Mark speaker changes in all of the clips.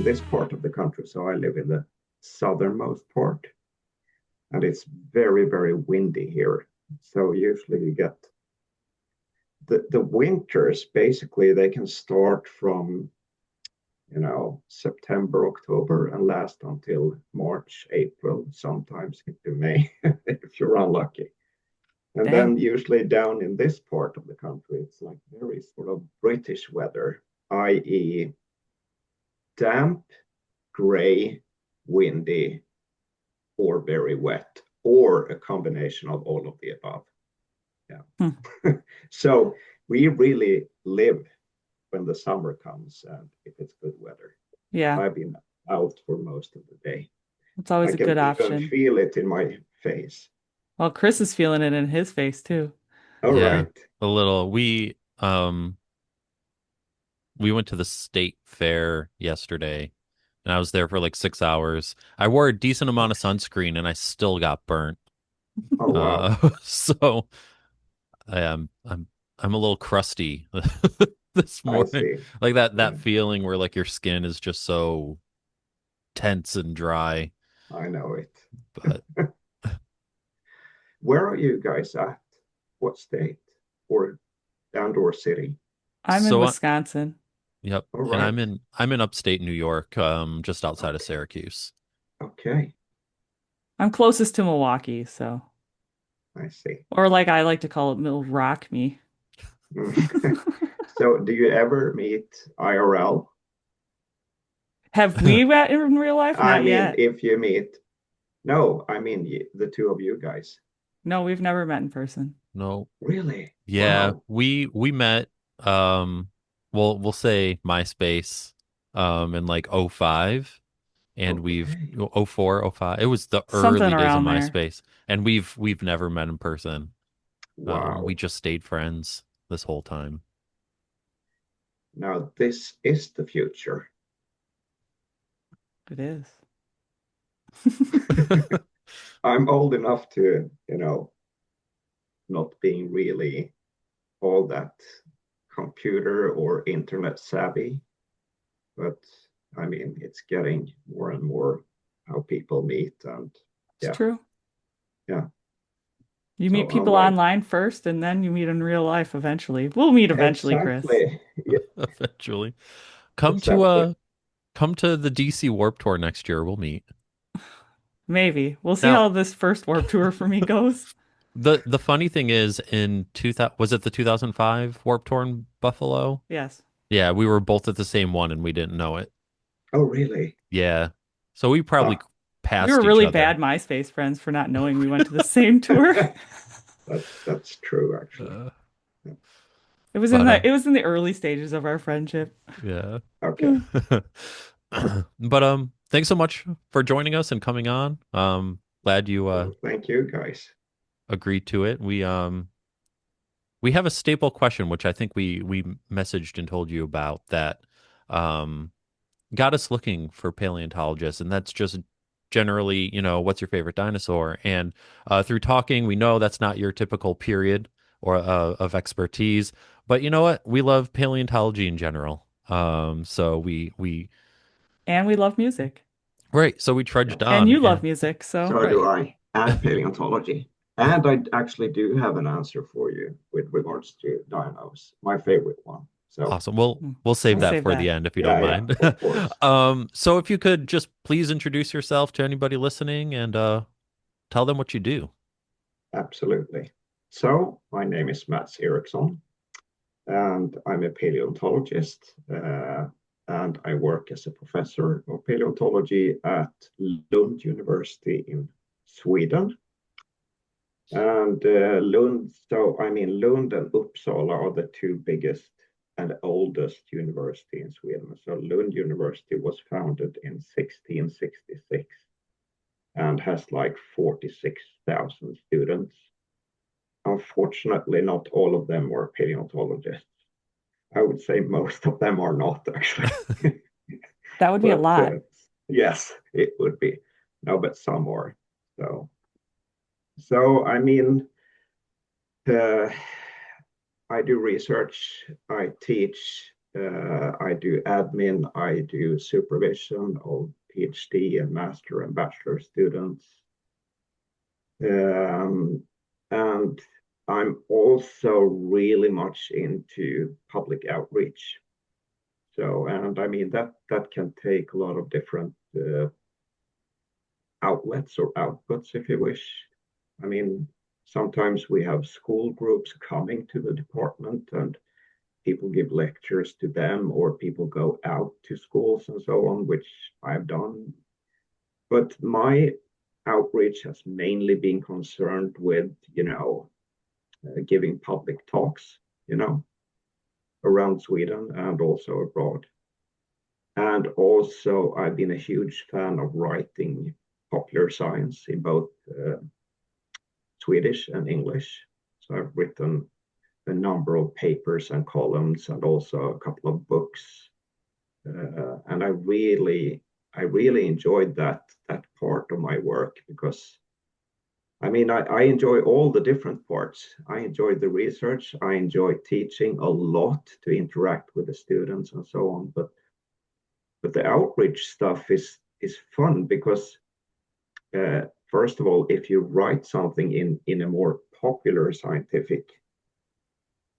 Speaker 1: in this part of the country. So I live in the southernmost part, and it's very, very windy here. So usually you get the winters, basically, they can start from, September, October, and last until March, April, sometimes into May, if you're unlucky. And
Speaker 2: Dang.
Speaker 1: then usually down in this part of the country, it's like very sort of British weather, i.e., damp, gray, windy, or very wet, or a combination of all of the above.
Speaker 2: Hmm.
Speaker 1: Yeah. So we really live when the summer comes and if it's good weather.
Speaker 2: Yeah,
Speaker 1: I've been out for most of the day.
Speaker 2: it's
Speaker 1: I
Speaker 2: always a
Speaker 1: can
Speaker 2: good
Speaker 1: even
Speaker 2: option.
Speaker 1: feel it in my face.
Speaker 2: Well, Chris is feeling it in his face too.
Speaker 1: All
Speaker 3: Yeah,
Speaker 1: right.
Speaker 3: a little. We went to the state fair yesterday and I was there for like 6 hours. I wore a decent amount of sunscreen and I still got burnt.
Speaker 1: Oh, wow.
Speaker 3: So I am I'm a little crusty this
Speaker 1: I
Speaker 3: morning.
Speaker 1: see.
Speaker 3: Like that
Speaker 1: Yeah,
Speaker 3: feeling where like your skin is just so tense and dry.
Speaker 1: I know it.
Speaker 3: But
Speaker 1: Where are you guys at? What state or or city?
Speaker 2: I'm in
Speaker 3: so
Speaker 2: Wisconsin.
Speaker 3: yep,
Speaker 1: All
Speaker 3: and
Speaker 1: right.
Speaker 3: I'm in upstate New York, just outside of
Speaker 1: Okay.
Speaker 3: Syracuse.
Speaker 1: Okay.
Speaker 2: I'm closest to Milwaukee, so
Speaker 1: I see.
Speaker 2: or like I like to call it Middle Rock me.
Speaker 1: Mm. So, do you ever meet IRL?
Speaker 2: Have we met in real life?
Speaker 1: I
Speaker 2: Not
Speaker 1: mean,
Speaker 2: yet.
Speaker 1: if you meet, no, I mean the two of you guys.
Speaker 2: No, we've never met in person.
Speaker 3: No,
Speaker 1: Really?
Speaker 3: yeah,
Speaker 1: Wow.
Speaker 3: we met, um, we'll say MySpace, in like '05, and we've
Speaker 1: Okay.
Speaker 3: '04, '05. It was the
Speaker 2: Something
Speaker 3: early days of
Speaker 2: around there.
Speaker 3: MySpace, and we've never met in person. We
Speaker 1: Wow.
Speaker 3: just stayed friends this whole time.
Speaker 1: Now, this is the future.
Speaker 2: It is.
Speaker 1: I'm old enough to, not being really all that computer or internet savvy, but I mean, it's getting more and more how people meet. And
Speaker 2: It's
Speaker 1: yeah,
Speaker 2: true.
Speaker 1: yeah.
Speaker 2: You meet
Speaker 1: So
Speaker 2: people
Speaker 1: unlike,
Speaker 2: online first and then you meet in real life eventually. We'll meet eventually, Chris.
Speaker 1: exactly, yeah,
Speaker 3: Eventually. Come to
Speaker 1: exactly.
Speaker 3: the DC Warp Tour next year. We'll meet.
Speaker 2: Maybe. We'll see
Speaker 3: Now,
Speaker 2: how this first warp tour for me goes.
Speaker 3: the funny thing is in 2000, was it the 2005 Warp Tour in Buffalo?
Speaker 2: Yes.
Speaker 3: Yeah, we were both at the same one and we didn't know it.
Speaker 1: Oh, really?
Speaker 3: Yeah. So we probably
Speaker 1: Huh.
Speaker 2: We were
Speaker 3: passed each
Speaker 2: really
Speaker 3: other.
Speaker 2: bad MySpace friends for not knowing we went to the same tour.
Speaker 1: That's true, actually.
Speaker 3: Uh,
Speaker 1: Yeah.
Speaker 3: but
Speaker 2: It was in the early stages of our friendship.
Speaker 3: yeah.
Speaker 1: Okay.
Speaker 3: But thanks so much for joining us and coming on. Glad you
Speaker 1: Well, thank you, guys.
Speaker 3: agreed to it. We have a staple question which I think we messaged and told you about that um got us looking for paleontologists, and that's just generally, what's your favorite dinosaur? And through talking, we know that's not your typical period or of expertise, but you know what? We love paleontology in general. So we
Speaker 2: And we love music.
Speaker 3: right, so we
Speaker 1: Yeah.
Speaker 3: trudged
Speaker 2: And
Speaker 3: on,
Speaker 2: you love
Speaker 3: and
Speaker 2: music, so
Speaker 1: So do
Speaker 3: right,
Speaker 1: I, and paleontology. And I actually do have an answer for you with regards to dinos, my favorite one. So,
Speaker 3: awesome. We'll save
Speaker 2: we'll
Speaker 1: yeah,
Speaker 3: that
Speaker 2: save
Speaker 3: for the
Speaker 2: that.
Speaker 3: end if you don't
Speaker 1: yeah, yeah,
Speaker 3: mind.
Speaker 1: of course.
Speaker 3: So if you could just please introduce yourself to anybody listening and tell them what you do.
Speaker 1: Absolutely. So, my name is Mats Ericksson, and I'm a paleontologist. And I work as a professor of paleontology at Lund University in Sweden. And Lund and Uppsala are the two biggest and oldest university in Sweden. So Lund University was founded in 1666 and has like 46,000 students. Unfortunately, not all of them were paleontologists. I would say most of them are not actually.
Speaker 2: That would be a
Speaker 1: But
Speaker 2: lot.
Speaker 1: yes, it would be. No, but some are. So, so I mean, uh, I do research, I teach, I do admin, I do supervision of PhD and master and bachelor students. And I'm also really much into public outreach. So, and I mean, that can take a lot of different outlets or outputs, if you wish. I mean, sometimes we have school groups coming to the department and people give lectures to them, or people go out to schools and so on, which I've done. But my outreach has mainly been concerned with, giving public talks, around Sweden and also abroad. And also, I've been a huge fan of writing popular science in both Swedish and English. So I've written a number of papers and columns, and also a couple of books. And I really enjoyed that part of my work, because I mean, I enjoy all the different parts. I enjoy the research. I enjoy teaching a lot, to interact with the students and so on. But the outreach stuff is fun, because first of all, if you write something in a more popular scientific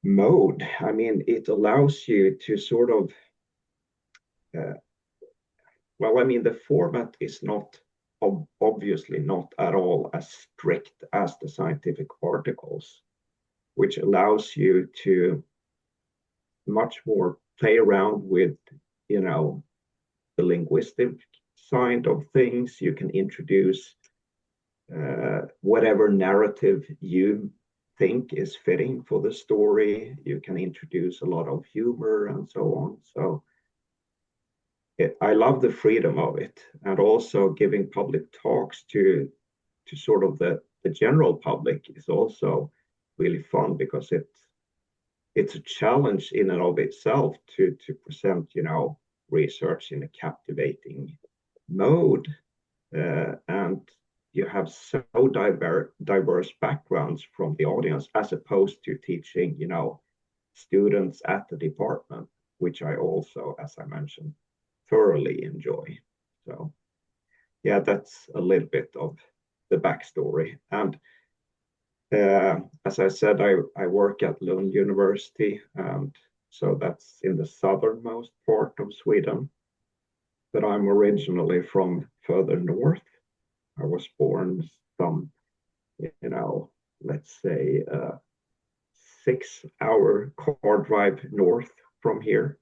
Speaker 1: mode, I mean, it allows you to sort of, well, I mean, the format is not obviously not at all as strict as the scientific articles, which allows you to much more play around with, the linguistic side of things. You can introduce whatever narrative you think is fitting for the story. You can introduce a lot of humor and so on. So I love the freedom of it, and also giving public talks to sort of the general public is also really fun, because it's a challenge in and of itself to present, research in a captivating mode, and you have so diverse backgrounds from the audience, as opposed to teaching, students at the department, which I also, as I mentioned, thoroughly enjoy. So yeah, that's a little bit of the backstory. And as I said, I work at Lund University, and so that's in the southernmost part of Sweden. But I'm originally from further north. I was born some, let's say 6-hour car drive north from here.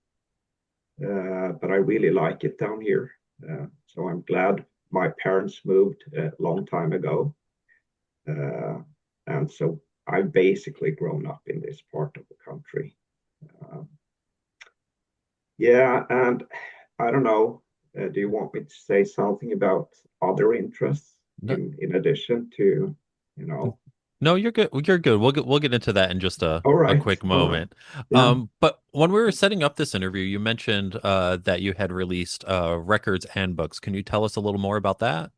Speaker 1: But I really like it down here. So I'm glad my parents moved a long time ago. And so I've basically grown up in this part of the country. Yeah, and I don't know, do you want me to say something about other interests
Speaker 3: No,
Speaker 1: in addition to, you know?
Speaker 3: no, you're good. You're good. We'll get into that in just
Speaker 1: All
Speaker 3: a
Speaker 1: right,
Speaker 3: quick
Speaker 1: all right.
Speaker 3: moment.
Speaker 1: Yeah,
Speaker 3: But when we were setting up this interview, you mentioned that you had released records and books. Can you tell us a little more about that?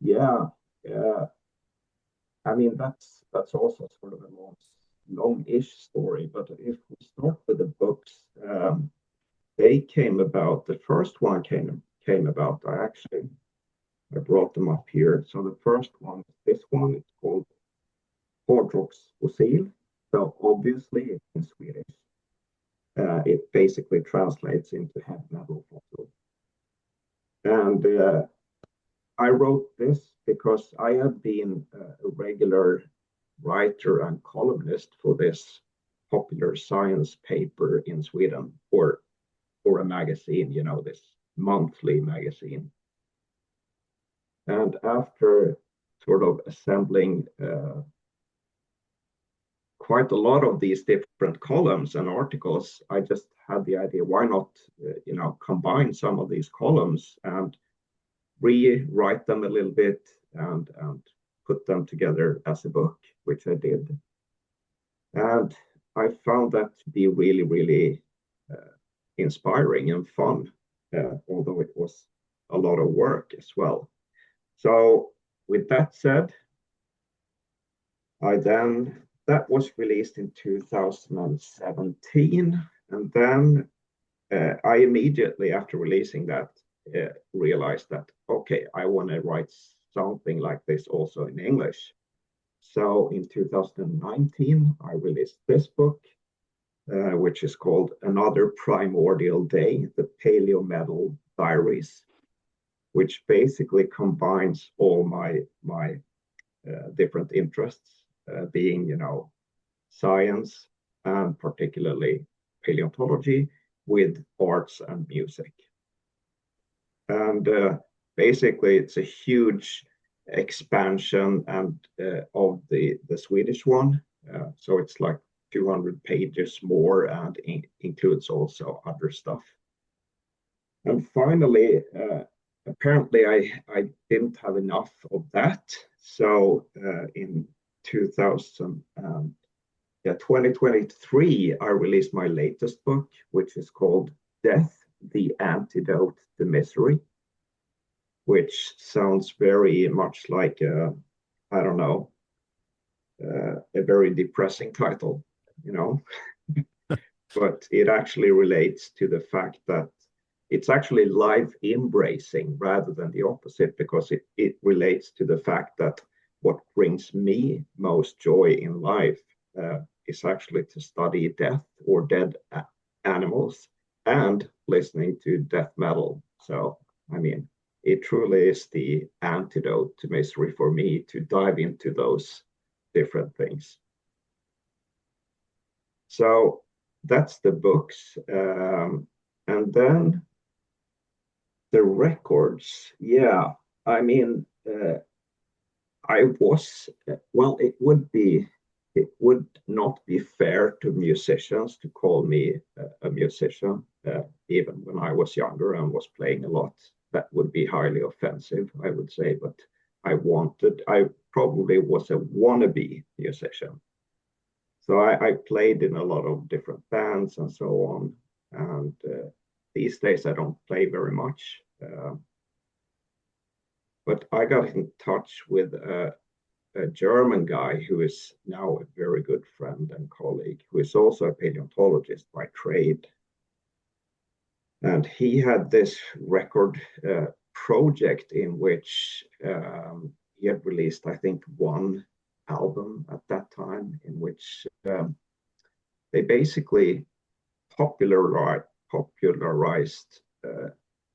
Speaker 1: yeah, yeah. I mean, that's also sort of a long-ish story. But if we start with the books, they came about. The first one came about. I brought them up here. So the first one, this one, it's called Hårdrocksfossil. So obviously it's in Swedish. It basically translates into heavy metal fossil. And I wrote this because I have been a regular writer and columnist for this popular science paper in Sweden, or a magazine, this monthly magazine. And after sort of assembling quite a lot of these different columns and articles, I just had the idea, why not, combine some of these columns and rewrite them a little bit, and put them together as a book, which I did. And I found that to be really, really inspiring and fun, although it was a lot of work as well. So with that said, that was released in 2017, And then I immediately, after releasing that, realized that, okay, I want to write something like this also in English. So in 2019, I released this book, which is called Another Primordial Day, the Paleometal Diaries, which basically combines all my different interests, being, science and particularly paleontology with arts and music. And basically, it's a huge expansion and of the Swedish one. So it's like 200 pages more and includes also other stuff. And finally, apparently I didn't have enough of that. So in 2023, I released my latest book, which is called Death, the Antidote to Misery, which sounds very much like, I don't know, a very depressing title, but it actually relates to the fact that it's actually life embracing rather than the opposite, because it relates to the fact that what brings me most joy in life is actually to study death or dead animals and listening to death metal. So, I mean, it truly is the antidote to misery for me to dive into those different things. So that's the books. And then the records, yeah, I mean, I was, well, it would not be fair to musicians to call me a musician, even when I was younger and was playing a lot. That would be highly offensive, I would say, but I probably was a wannabe musician. So I played in a lot of different bands and so on. And these days I don't play very much. But I got in touch with a German guy who is now a very good friend and colleague, who is also a paleontologist by trade. And he had this record project in which he had released, I think, one album at that time, in which they basically popularized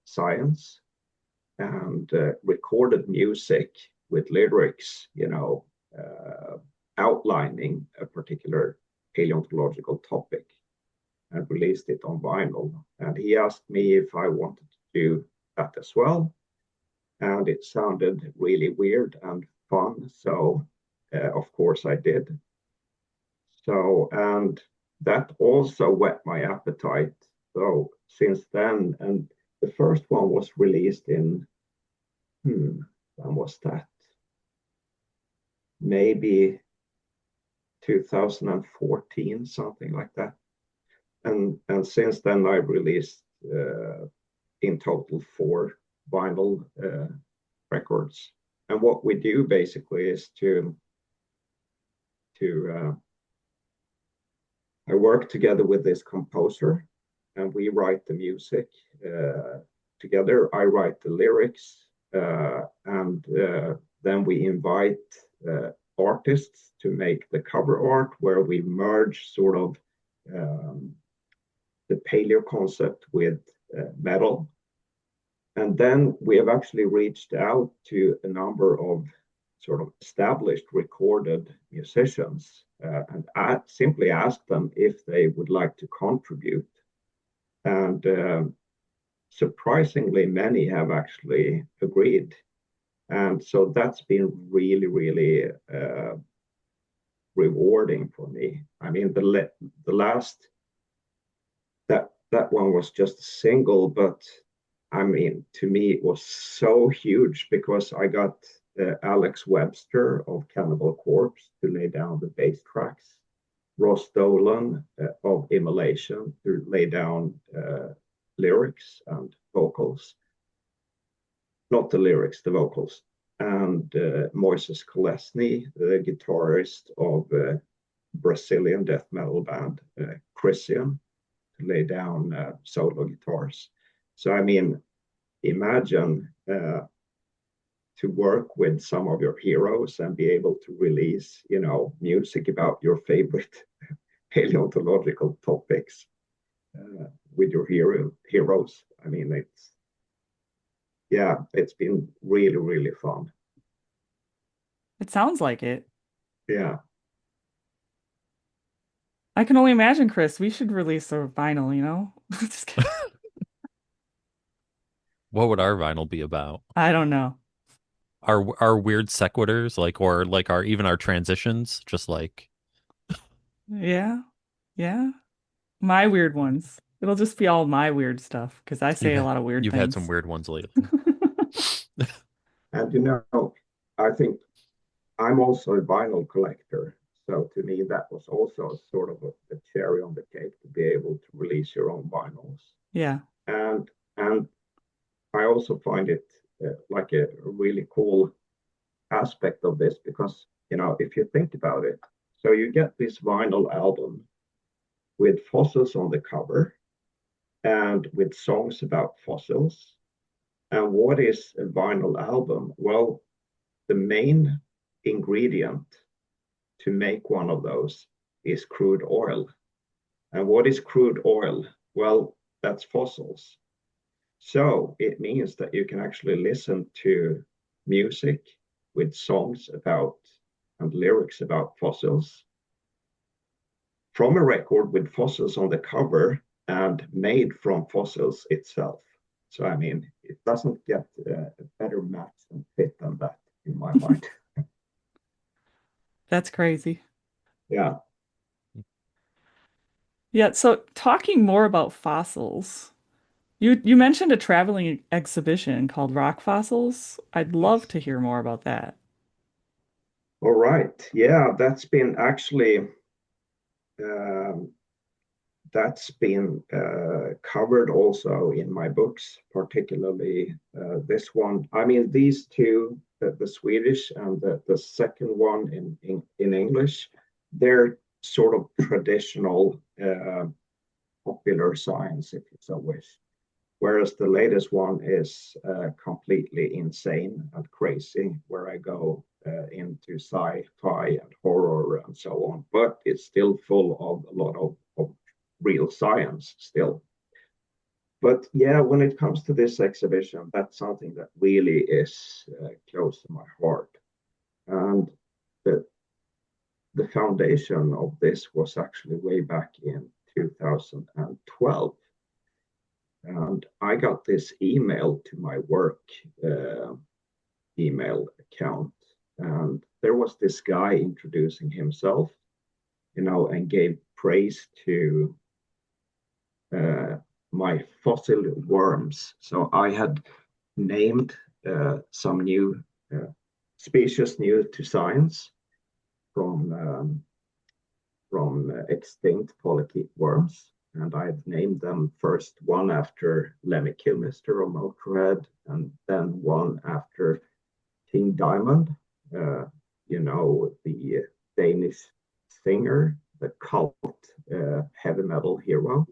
Speaker 1: science and recorded music with lyrics, outlining a particular paleontological topic, and released it on vinyl. And he asked me if I wanted to do that as well. And it sounded really weird and fun. So, of course, I did. So, and that also whet my appetite. So, since then, and the first one was released in, when was that? Maybe 2014, something like that. And since then, I've released in total 4 vinyl records. And what we do basically is I work together with this composer, and we write the music together. I write the lyrics, and then we invite artists to make the cover art, where we merge sort of the paleo concept with metal. And then we have actually reached out to a number of sort of established recorded musicians and simply asked them if they would like to contribute. And surprisingly, many have actually agreed. And so that's been really, really rewarding for me. I mean, the last, that one was just a single, but I mean, to me, it was so huge because I got Alex Webster of Cannibal Corpse to lay down the bass tracks, Ross Dolan of Immolation to lay down lyrics and vocals. Not the lyrics, the vocals. And Moises Kolesny, the guitarist of Brazilian death metal band Christian, to lay down solo guitars. So I mean, imagine to work with some of your heroes and be able to release, music about your favorite paleontological topics with your heroes. I mean, it's been really, really fun.
Speaker 2: It sounds like it.
Speaker 1: Yeah.
Speaker 2: I can only imagine, Chris. We should release a vinyl, you know? Just kidding.
Speaker 3: What would our vinyl be about?
Speaker 2: I don't know.
Speaker 3: Our weird sequiturs, or like our transitions, just like
Speaker 2: Yeah. Yeah. My weird ones. It'll just be all my weird stuff because I say a lot of weird
Speaker 3: you've had some
Speaker 2: things.
Speaker 3: weird ones lately.
Speaker 1: And I think I'm also a vinyl collector. So to me, that was also sort of a cherry on the cake to be able to release your own vinyls.
Speaker 2: Yeah.
Speaker 1: And I also find it like a really cool aspect of this because, if you think about it, so you get this vinyl album with fossils on the cover and with songs about fossils. And what is a vinyl album? Well, the main ingredient to make one of those is crude oil. And what is crude oil? Well, that's fossils. So it means that you can actually listen to music with songs about and lyrics about fossils from a record with fossils on the cover and made from fossils itself. So, I mean, it doesn't get a better match and fit than that in my mind.
Speaker 2: That's crazy.
Speaker 1: Yeah.
Speaker 2: Yeah. So talking more about fossils, you mentioned a traveling exhibition called Rock Fossils. I'd love
Speaker 1: Yes.
Speaker 2: to hear more about that.
Speaker 1: All right. Yeah, um, that's been covered also in my books, particularly this one. I mean, these two, the Swedish and the second one in English, they're sort of traditional popular science, if you so wish. Whereas the latest one is completely insane and crazy, where I go into sci-fi and horror and so on. But it's still full of a lot of real science still. But yeah, when it comes to this exhibition, that's something that really is close to my heart. And the, the foundation of this was actually way back in 2012. And I got this email to my work email account. And there was this guy introducing himself, and gave praise to my fossil worms. So I had named some new species new to science from extinct polychaete worms. And I had named them first one after Lemmy Kilmister of Motorhead, and then one after King Diamond, the Danish singer, the cult heavy metal hero.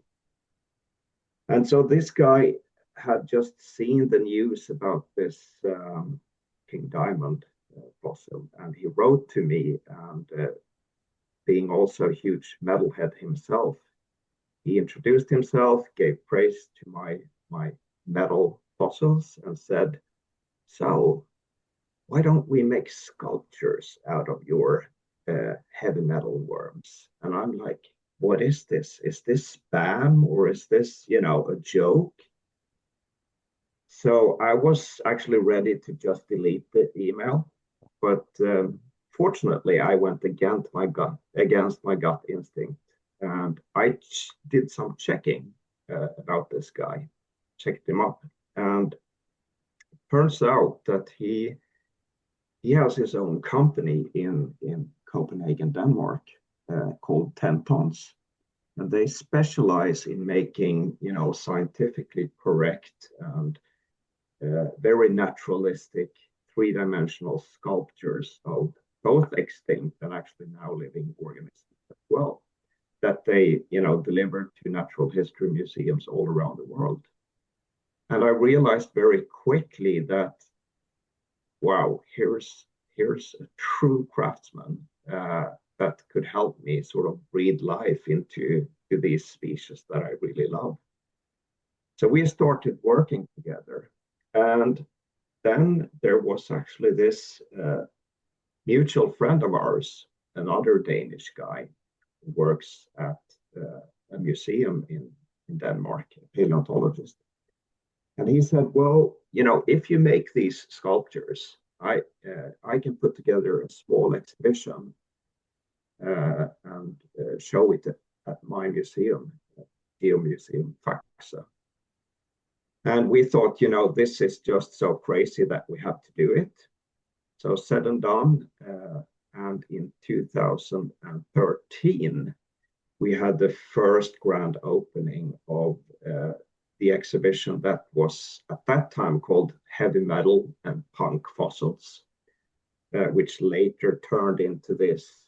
Speaker 1: And so this guy had just seen the news about this King Diamond fossil, and he wrote to me, and being also a huge metalhead himself, he introduced himself, gave praise to my metal fossils, and said, "So, why don't we make sculptures out of your heavy metal worms?" And I'm like, "What is this? Is this spam, or is this, a joke?" So I was actually ready to just delete the email, but fortunately, I went against my gut instinct, and I did some checking about this guy, checked him up, and turns out that he has his own company in Copenhagen, Denmark, called 10 Tons, and they specialize in making, scientifically correct and very naturalistic three-dimensional sculptures of both extinct and actually now living organisms as well. that they, delivered to natural history museums all around the world. And I realized very quickly that, wow, here's a true craftsman that could help me sort of breathe life into these species that I really love. So we started working together. And then there was actually this mutual friend of ours, another Danish guy who works at a museum in Denmark, a paleontologist. And he said, well, if you make these sculptures, I can put together a small exhibition and show it at my museum, Geomuseum Faxe. And we thought, this is just so crazy that we have to do it. So said and done. And in 2013, we had the first grand opening of the exhibition that was at that time called Heavy Metal and Punk Fossils, which later turned into this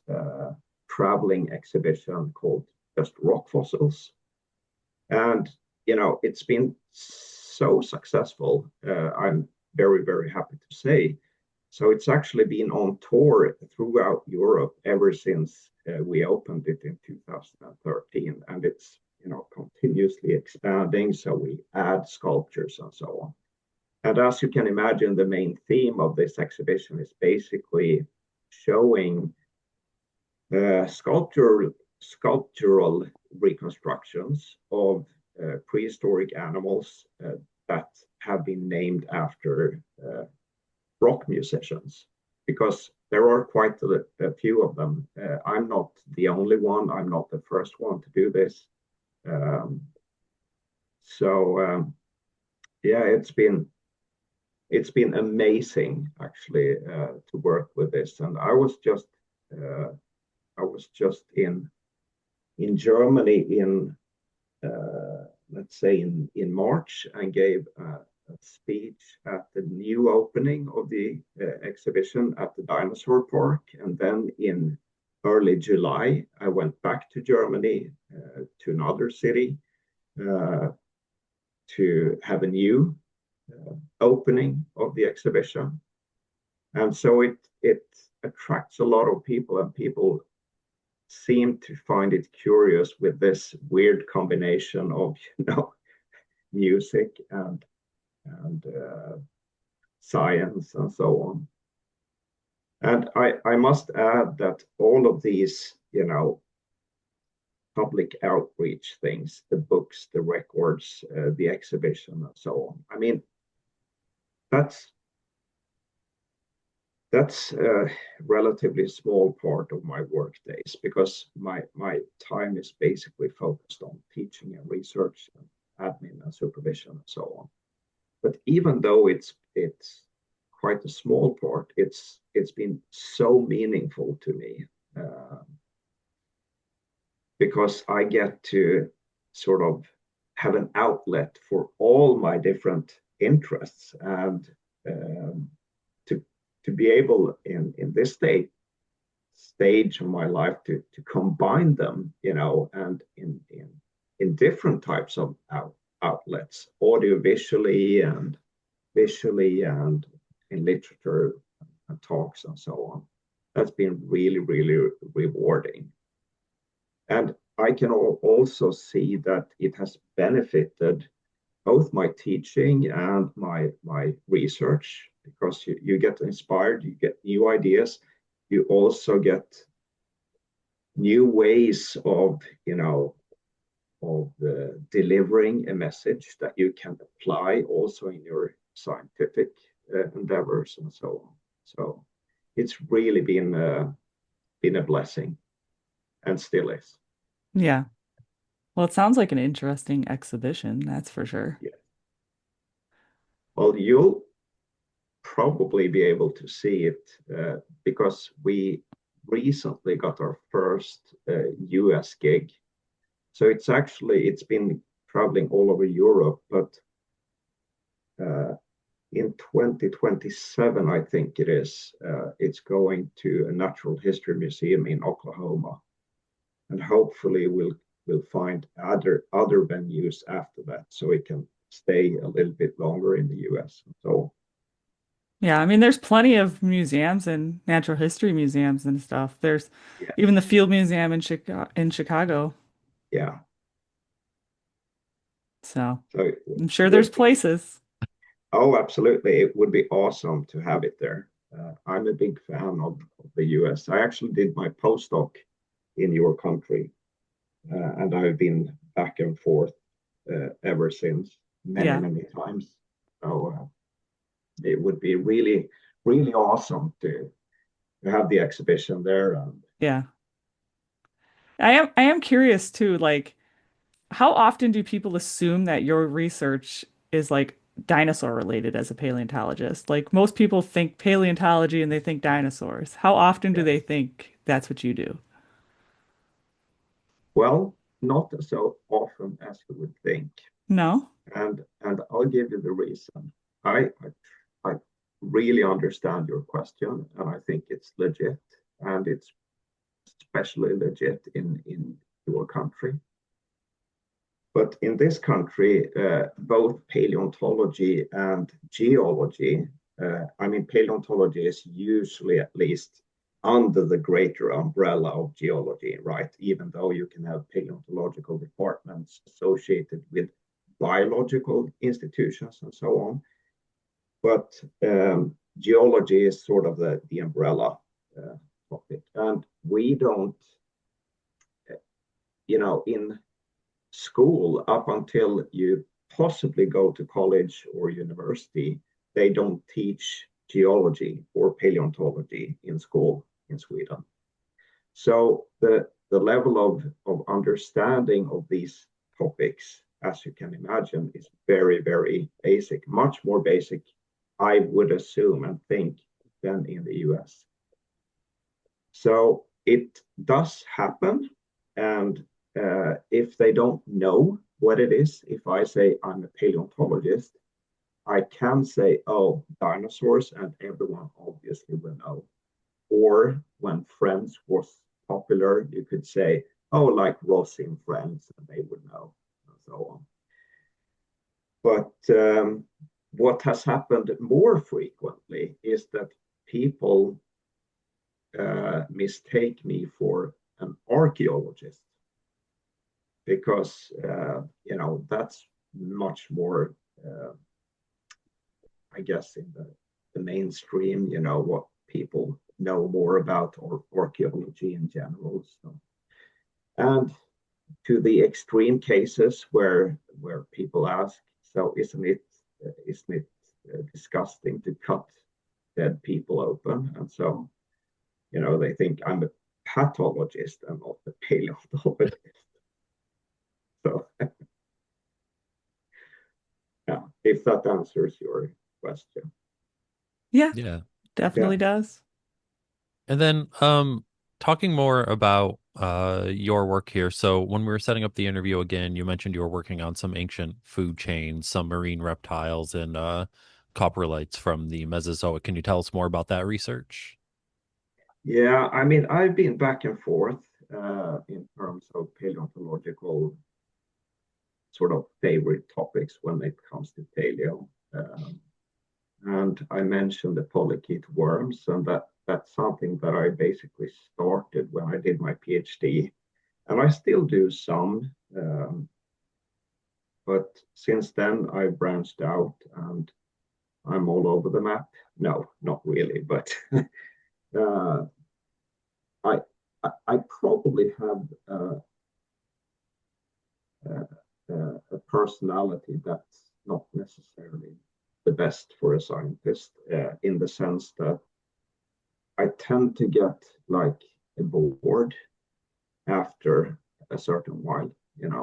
Speaker 1: traveling exhibition called just Rock Fossils. And, it's been so successful, I'm very, very happy to say. So it's actually been on tour throughout Europe ever since we opened it in 2013. And it's, continuously expanding. So we add sculptures and so on. And as you can imagine, the main theme of this exhibition is basically showing sculptural reconstructions of prehistoric animals that have been named after rock musicians, because there are quite a few of them. I'm not the only one. I'm not the first one to do this. Yeah, it's been amazing actually to work with this. And I was just in Germany in let's say in March, and gave a speech at the new opening of the exhibition at the dinosaur park. And then in early July, I went back to Germany, to another city, to have a new opening of the exhibition. And so it attracts a lot of people, and people seem to find it curious with this weird combination of, music and science and so on. And I must add that all of these, public outreach things, the books, the records, the exhibition, and so on. I mean, that's a relatively small part of my work days, because my time is basically focused on teaching and research and admin and supervision and so on. But even though it's quite a small part, it's been so meaningful to me, because I get to sort of have an outlet for all my different interests, and to be able in this stage of my life to combine them, and in different types of outlets, audio visually and visually, and in literature and talks and so on. That's been really, really rewarding. And I can also see that it has benefited both my teaching and my research, because you get inspired, you get new ideas, you also get new ways of, delivering a message that you can apply also in your scientific endeavors and so on. So it's really been a blessing, and still is.
Speaker 2: Yeah. Well, it sounds like an interesting exhibition, that's for sure.
Speaker 1: Yeah. Well, you'll probably be able to see it because we recently got our first US gig. So it's been traveling all over Europe, but in 2027, I think it is, it's going to a natural history museum in Oklahoma. and hopefully we'll find other venues after that, so it can stay a little bit longer in the US. So
Speaker 2: Yeah, I mean, there's plenty of museums and natural history museums and stuff. There's
Speaker 1: yes,
Speaker 2: even the Field Museum in Chicago.
Speaker 1: yeah.
Speaker 2: So
Speaker 1: So it
Speaker 2: I'm sure there's
Speaker 1: would be,
Speaker 2: places.
Speaker 1: oh, absolutely, it would be awesome to have it there. I'm a big fan of the US. I actually did my postdoc in your country, and I've been back and forth ever since, many,
Speaker 2: Yeah,
Speaker 1: many times. So it would be really, really awesome to have the exhibition there. And
Speaker 2: yeah. I am curious too, like how often do people assume that your research is like dinosaur related as a paleontologist? Like most people think paleontology and they think dinosaurs. How often do
Speaker 1: yeah,
Speaker 2: they think that's what you do?
Speaker 1: well, not so often as you would think,
Speaker 2: No?
Speaker 1: and I'll give you the reason. I really understand your question, and I think it's legit, and it's especially legit in your country. But in this country, both paleontology and geology, I mean, paleontology is usually at least under the greater umbrella of geology, right? Even though you can have paleontological departments associated with biological institutions and so on. But geology is sort of the umbrella topic. And we don't, in school, up until you possibly go to college or university, they don't teach geology or paleontology in school in Sweden. So the level of understanding of these topics, as you can imagine, is very, very basic, much more basic, I would assume and think, than in the US. So it does happen. And if they don't know what it is, if I say I'm a paleontologist, I can say, oh, dinosaurs, and everyone obviously will know. Or when Friends was popular, you could say, oh, like Ross in Friends, and they would know, and so on. But what has happened more frequently is that people mistake me for an archaeologist, because that's much more, I guess, in the mainstream, what people know more about, or archaeology in general. So, and to the extreme cases where people ask, so isn't it disgusting to cut dead people open? And so, they think I'm a pathologist and not a paleontologist. So yeah, if that answers your question.
Speaker 2: Yeah,
Speaker 3: Yeah.
Speaker 1: Yeah.
Speaker 2: definitely does.
Speaker 3: And then talking more about your work here. So when we were setting up the interview again, you mentioned you were working on some ancient food chains, some marine reptiles and coprolites from the Mesozoic. Can you tell us more about that research?
Speaker 1: Yeah, I mean, I've been back and forth in terms of paleontological sort of favorite topics when it comes to paleo. And I mentioned the polychaete worms, and that's something that I basically started when I did my PhD, and I still do some, but since then I branched out and I'm all over the map. No, not really, but uh, I, I probably have a personality that's not necessarily the best for a scientist, in the sense that I tend to get like bored after a certain while,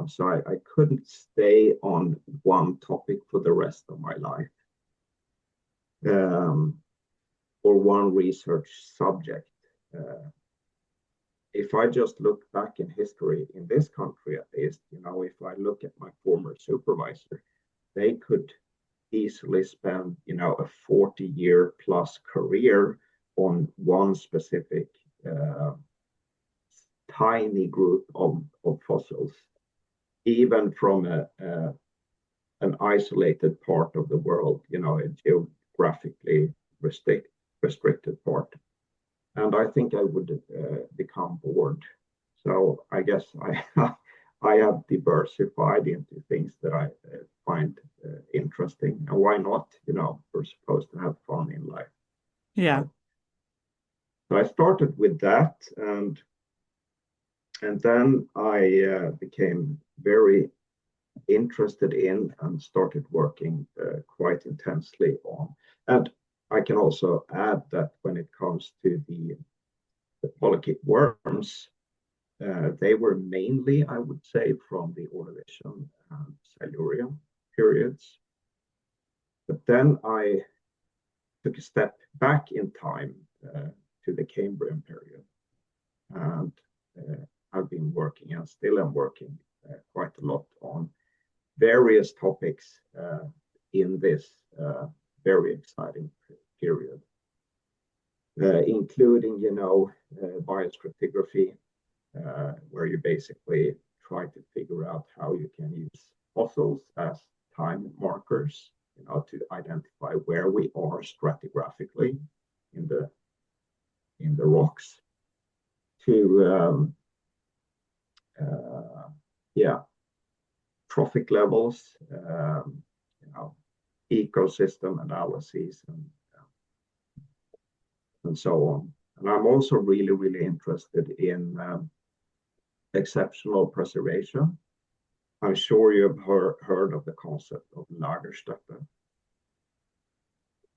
Speaker 1: so I couldn't stay on one topic for the rest of my life, um, or one research subject. Uh, if I just look back in history in this country, at least, if I look at my former supervisor, they could easily spend, a 40-year plus career on one specific tiny group of fossils, even from an isolated part of the world, a geographically restricted part. And I think I would become bored. So I guess I have diversified into things that I find interesting. And why not? We're supposed to have fun in life.
Speaker 2: Yeah.
Speaker 1: So I started with that, and then I became very interested in and started working quite intensely on. And I can also add that when it comes to the polychaete worms, they were mainly, I would say, from the Ordovician and Silurian periods. But then I took a step back in time to the Cambrian period. And I've been working and still am working quite a lot on various topics in this very exciting period, including, biostratigraphy, where you basically try to figure out how you can use fossils as time markers, to identify where we are stratigraphically in the rocks, to trophic levels, ecosystem analyses, and so on. And I'm also really, really interested in exceptional preservation. I'm sure you've heard of the concept of Lagerstätte,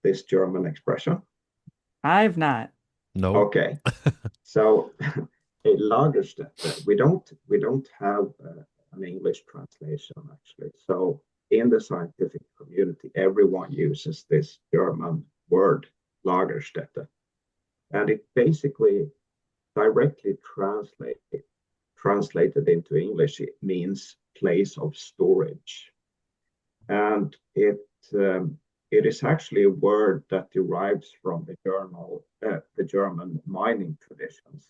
Speaker 1: this German expression.
Speaker 2: I've not.
Speaker 3: No.
Speaker 1: Okay. So a Lagerstätte, we don't have an English translation, actually. So in the scientific community, everyone uses this German word, Lagerstätte. And it basically directly translated into English, it means place of storage. And it is actually a word that derives from the German mining traditions.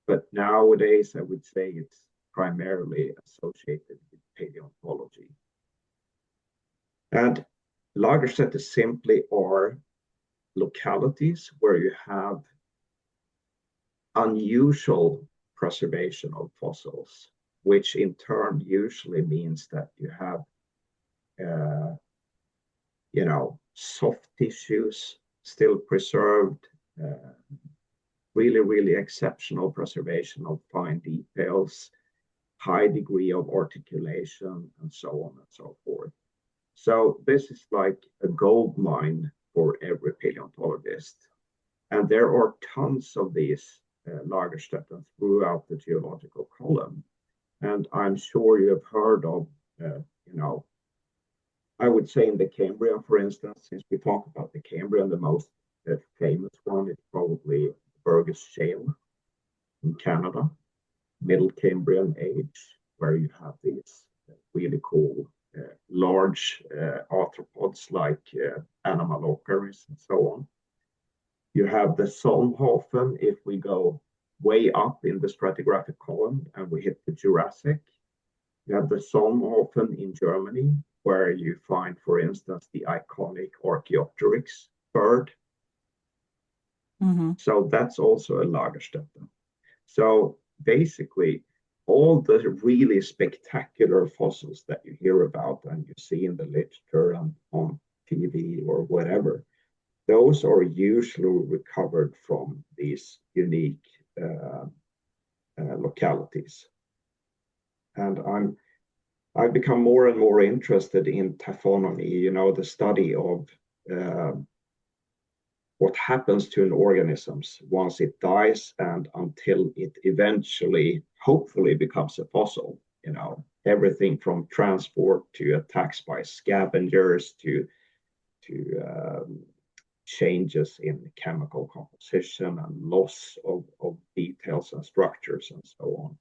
Speaker 1: But nowadays, I would say it's primarily associated with paleontology. And Lagerstätte simply are localities where you have unusual preservation of fossils, which in turn usually means that you have, soft tissues still preserved, really, really exceptional preservation of fine details, high degree of articulation, and so on and so forth. So this is like a gold mine for every paleontologist. And there are tons of these Lagerstätten throughout the geological column. And I'm sure you have heard of, I would say in the Cambrian, for instance, since we talk about the Cambrian, the most famous one is probably Burgess Shale in Canada, Middle Cambrian age, where you have these really cool large arthropods like Anomalocaris and so on. You have the Solnhofen if we go way up in the stratigraphic column and we hit the Jurassic. You have the Solnhofen in Germany, where you find, for instance, the iconic Archaeopteryx bird.
Speaker 2: Mm-hmm.
Speaker 1: So that's also a Lagerstätte. So basically, all the really spectacular fossils that you hear about and you see in the literature and on TV or whatever, those are usually recovered from these unique localities. And I've become more and more interested in taphonomy, the study of what happens to an organism once it dies and until it eventually, hopefully, becomes a fossil. Everything from transport to attacks by scavengers to changes in chemical composition and loss of details and structures and so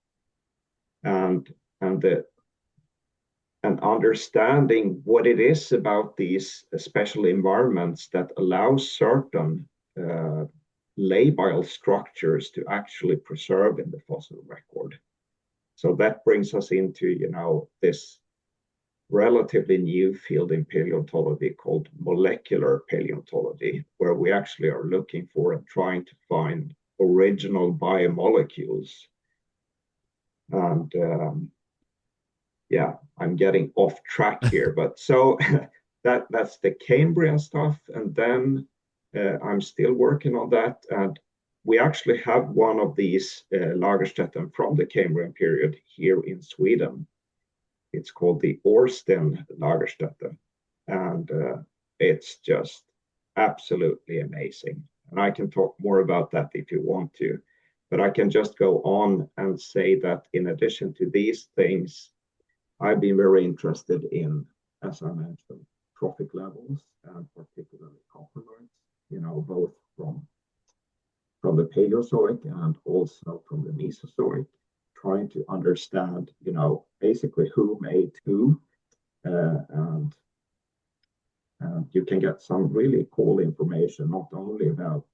Speaker 1: on. And understanding what it is about these special environments that allow certain labile structures to actually preserve in the fossil record. So that brings us into, this relatively new field in paleontology called molecular paleontology, where we actually are looking for and trying to find original biomolecules. And yeah, I'm getting off track here, but so that's the Cambrian stuff. And then I'm still working on that. And we actually have one of these Lagerstätten from the Cambrian period here in Sweden. It's called the Orsten Lagerstätte, and it's just absolutely amazing. And I can talk more about that if you want to, but I can just go on and say that in addition to these things, I've been very interested in, as I mentioned, trophic levels and particularly copper, both from the Paleozoic and also from the Mesozoic, trying to understand, basically who made who, and you can get some really cool information, not only about,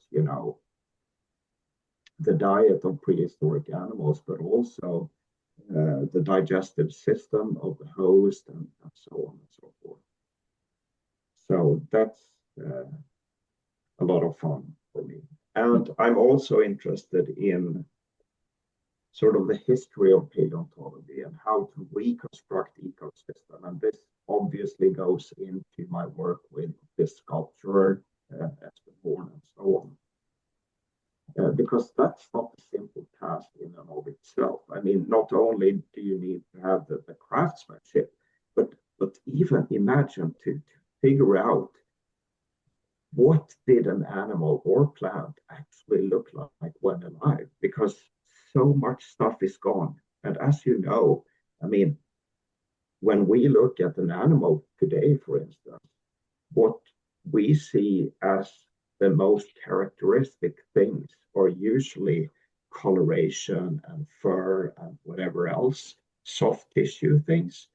Speaker 1: the diet of prehistoric animals, but also the digestive system of the host and so on and so forth. So that's a lot of fun for me. And I'm also interested in sort of the history of paleontology and how to reconstruct ecosystem. And this obviously goes into my work with the sculpture, Espenborn, and so on. Because that's not a simple task in and of itself. I mean, not only do you need to have the craftsmanship, but even imagine to figure out what did an animal or plant actually look like when alive, because so much stuff is gone. And as you know, I mean, when we look at an animal today, for instance, what we see as the most characteristic things are usually coloration and fur and whatever else, soft tissue things.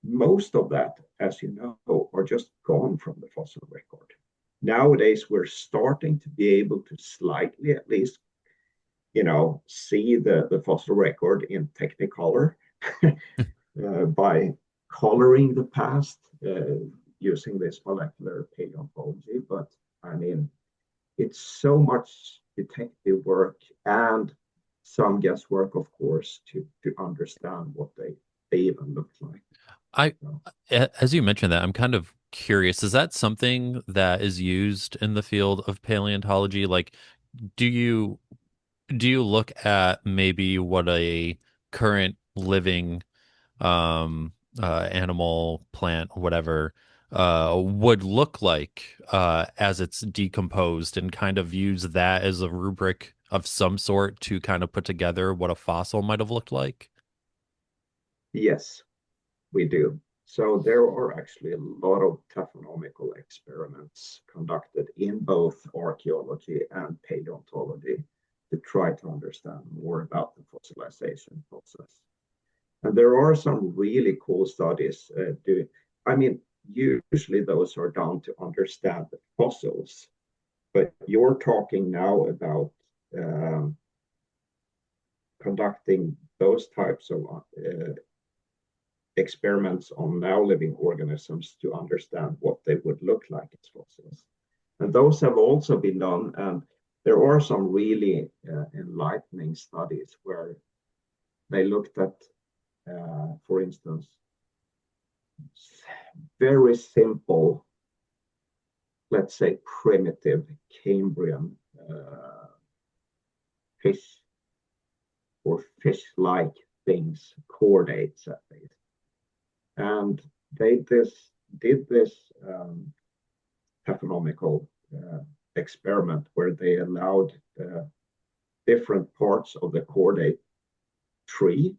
Speaker 1: Most of that, as you know, are just gone from the fossil record. Nowadays, we're starting to be able to slightly, at least, see the fossil record in Technicolor by coloring the past using this molecular paleontology. But I mean, it's so much detective work and some guesswork, of course, to understand what they even look like.
Speaker 3: As you mentioned that, I'm kind of curious, is that something that is used in the field of paleontology? Like, do you look at maybe what a current living animal, plant, whatever, would look like as it's decomposed, and kind of use that as a rubric of some sort to kind of put together what a fossil might have looked like?
Speaker 1: Yes, we do. So there are actually a lot of taphonomical experiments conducted in both archaeology and paleontology to try to understand more about the fossilization process. And there are some really cool studies doing. I mean, usually those are done to understand the fossils, but you're talking now about conducting those types of experiments on now living organisms to understand what they would look like as fossils. And those have also been done, and there are some really enlightening studies where they looked at, for instance, very simple, let's say primitive Cambrian fish or fish-like things, chordates at least. And they did this taphonomical experiment where they allowed different parts of the chordate tree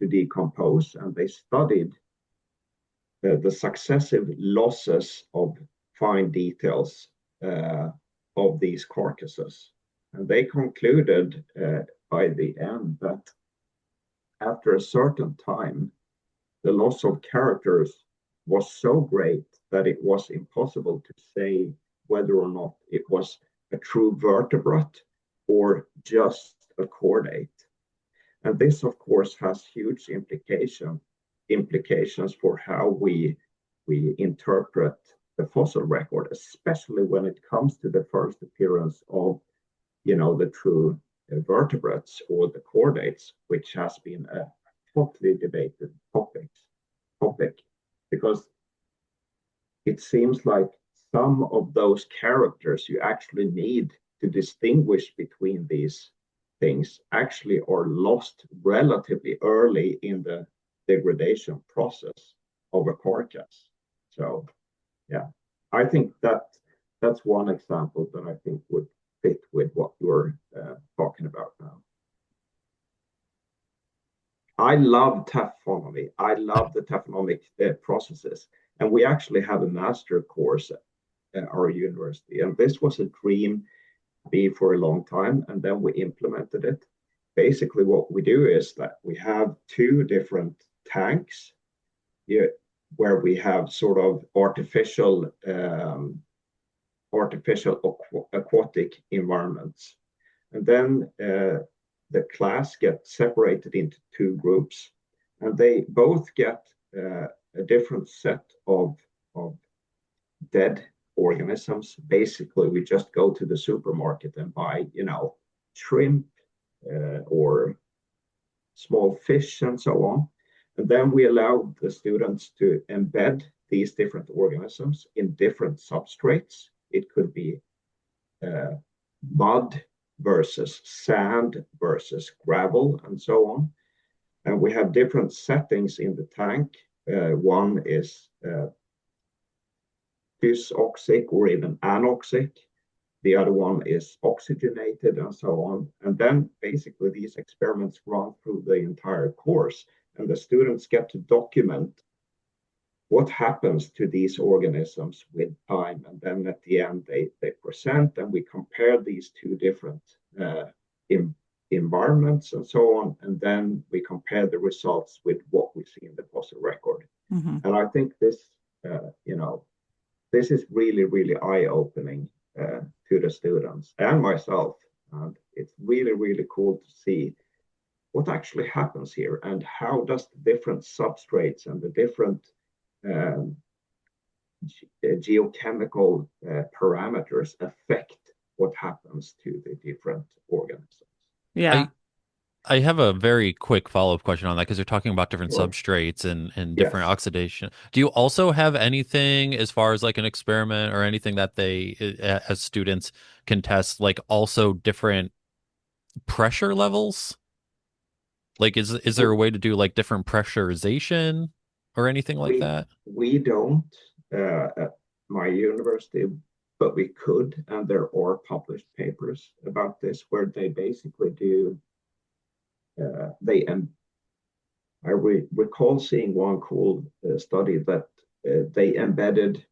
Speaker 1: to decompose, and they studied the successive losses of fine details of these carcasses. And they concluded by the end that after a certain time, the loss of characters was so great that it was impossible to say whether or not it was a true vertebrate or just a chordate. And this, of course, has huge implications for how we interpret the fossil record, especially when it comes to the first appearance of, the true vertebrates or the chordates, which has been a hotly debated topic, because it seems like some of those characters you actually need to distinguish between these things actually are lost relatively early in the degradation process of a carcass. So, yeah, I think that's one example that I think would fit with what you're talking about now. I love taphonomy. I love the taphonomic processes. And we actually have a master course at our university. And this was a dream for a long time. And then we implemented it. Basically, what we do is that we have two different tanks where we have sort of artificial aquatic environments. And then the class gets separated into two groups, and they both get a different set of dead organisms. Basically, we just go to the supermarket and buy, shrimp or small fish and so on. And then we allow the students to embed these different organisms in different substrates. It could be mud versus sand versus gravel and so on. And we have different settings in the tank. One is dysoxic or even anoxic. The other one is oxygenated and so on. And then basically these experiments run through the entire course, and the students get to document what happens to these organisms with time. And then at the end, they present, and we compare these two different environments and so on. And then we compare the results with what we see in the fossil record.
Speaker 2: Mm-hmm.
Speaker 1: And I think this, this is really, really eye-opening to the students and myself. And it's really, really cool to see what actually happens here and how does the different substrates and the different geochemical parameters affect what happens to the different organisms.
Speaker 2: Yeah.
Speaker 3: I have a very quick follow-up question on that, because you're talking about different
Speaker 1: Sure.
Speaker 3: substrates and different oxidation. Do you also have anything as far as like an experiment or anything that they, as students, can test, like also different pressure levels? Like, is there a way to do like different pressurization or anything like that?
Speaker 1: We don't at my university, but we could, and there are published papers about this where they basically do. I recall seeing one cool study that they embedded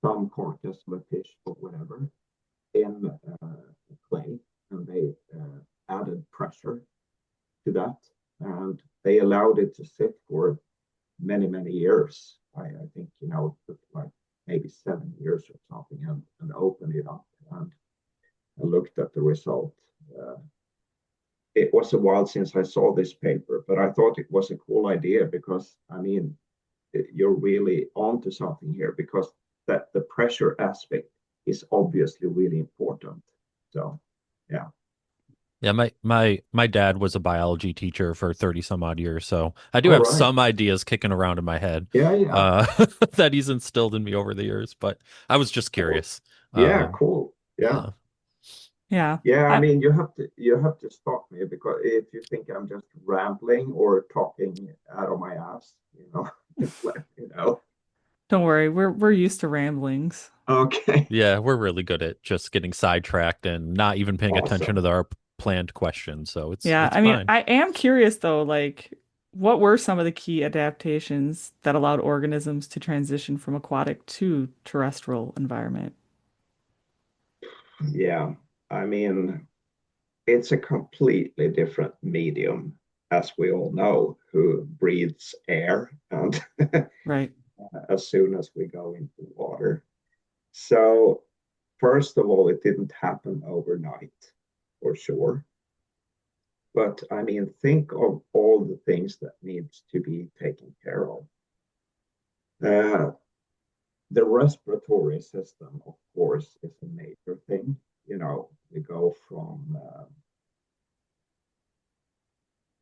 Speaker 1: some carcass of a fish or whatever in clay, and they added pressure to that, and they allowed it to sit for many, many years. I think, like maybe 7 years or something, and opened it up and looked at the result. It was a while since I saw this paper, but I thought it was a cool idea because, I mean, you're really onto something here, because that the pressure aspect is obviously really important. So, yeah.
Speaker 3: Yeah, my dad was a biology teacher for 30 some odd years, so I do
Speaker 1: All
Speaker 3: have
Speaker 1: right.
Speaker 3: some ideas kicking around in my head
Speaker 1: Yeah.
Speaker 3: that he's instilled in me over the years, but I was just curious.
Speaker 1: Yeah, cool. Yeah.
Speaker 2: Yeah.
Speaker 1: Yeah, I mean, you have to stop me, because if you think I'm just rambling or talking out of my ass, just let me know.
Speaker 2: Don't worry, we're used to ramblings.
Speaker 1: Okay.
Speaker 3: Yeah, we're really good at just getting sidetracked and not even paying attention
Speaker 1: Awesome.
Speaker 3: to our planned questions, so it's
Speaker 2: Yeah, I mean,
Speaker 3: fine.
Speaker 2: I am curious though, like, what were some of the key adaptations that allowed organisms to transition from aquatic to terrestrial environment?
Speaker 1: Yeah, I mean, it's a completely different medium, as we all know, who breathes air, and
Speaker 2: Right.
Speaker 1: as soon as we go into water. So, first of all, it didn't happen overnight. for sure. But I mean, think of all the things that needs to be taken care of. Uh, the respiratory system, of course, is a major thing. You know, we go from,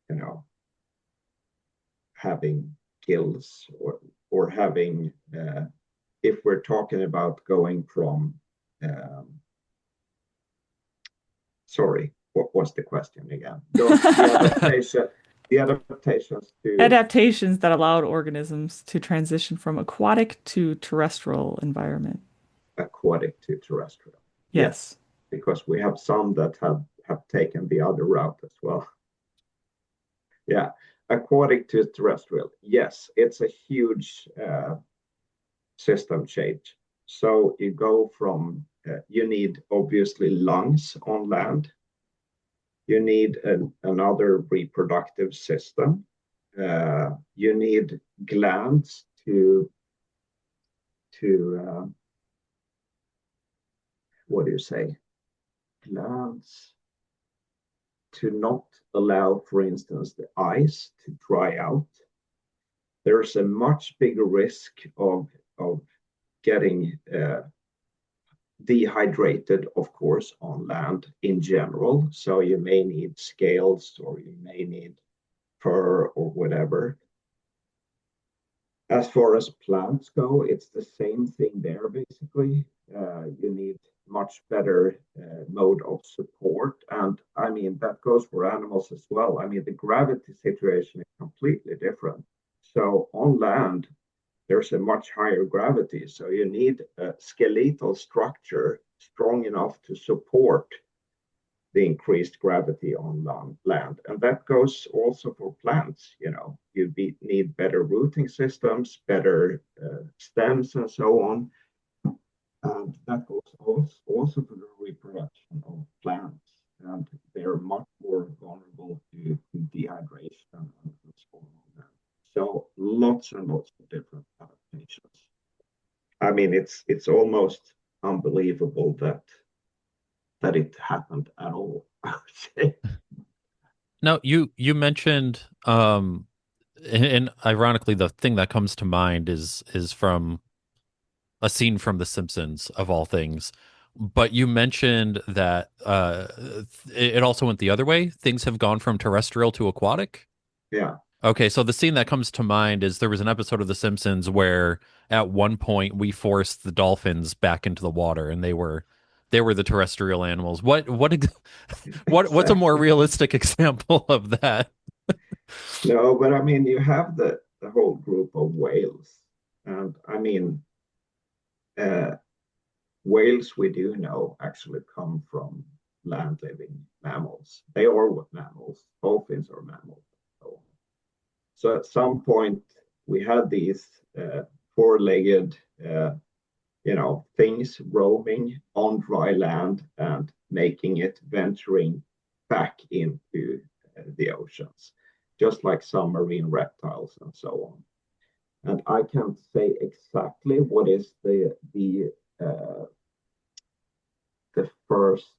Speaker 1: you know, having gills or having, if we're talking about going from, sorry, what was the question again? The adaptations to
Speaker 2: Adaptations that allowed organisms to transition from aquatic to terrestrial environment.
Speaker 1: aquatic to terrestrial.
Speaker 2: Yes.
Speaker 1: Because we have some that have taken the other route as well. Yeah, aquatic to terrestrial. Yes, it's a huge system change. So you go from, you need obviously lungs on land. You need another reproductive system. You need glands to what do you say? Glands to not allow, for instance, the ice to dry out. There's a much bigger risk of getting dehydrated, of course, on land in general. So you may need scales or you may need fur or whatever. As far as plants go, it's the same thing there, basically. You need much better mode of support. And I mean, that goes for animals as well. I mean, the gravity situation is completely different. So on land, there's a much higher gravity. So you need a skeletal structure strong enough to support the increased gravity on land. And that goes also for plants. You know, you need better rooting systems, better stems, and so on. And that goes also for the reproduction of plants. And they're much more vulnerable to dehydration and so on. So lots and lots of different adaptations. I mean, it's almost unbelievable that it happened at all, I would say.
Speaker 3: Now, you mentioned, and ironically, the thing that comes to mind is from a scene from The Simpsons, of all things. But you mentioned that it also went the other way. Things have gone from terrestrial to aquatic.
Speaker 1: Yeah.
Speaker 3: Okay, so the scene that comes to mind is there was an episode of The Simpsons where at one point we forced the dolphins back into the water, and they were the terrestrial animals. What's a more realistic example of that?
Speaker 1: No, but I mean, you have the whole group of whales, and I mean, whales we do know actually come from land-living mammals. They are what mammals. Dolphins are mammals. So at some point, we had these four-legged, things roaming on dry land and making it venturing back into the oceans, just like some marine reptiles and so on. And I can't say exactly what is the first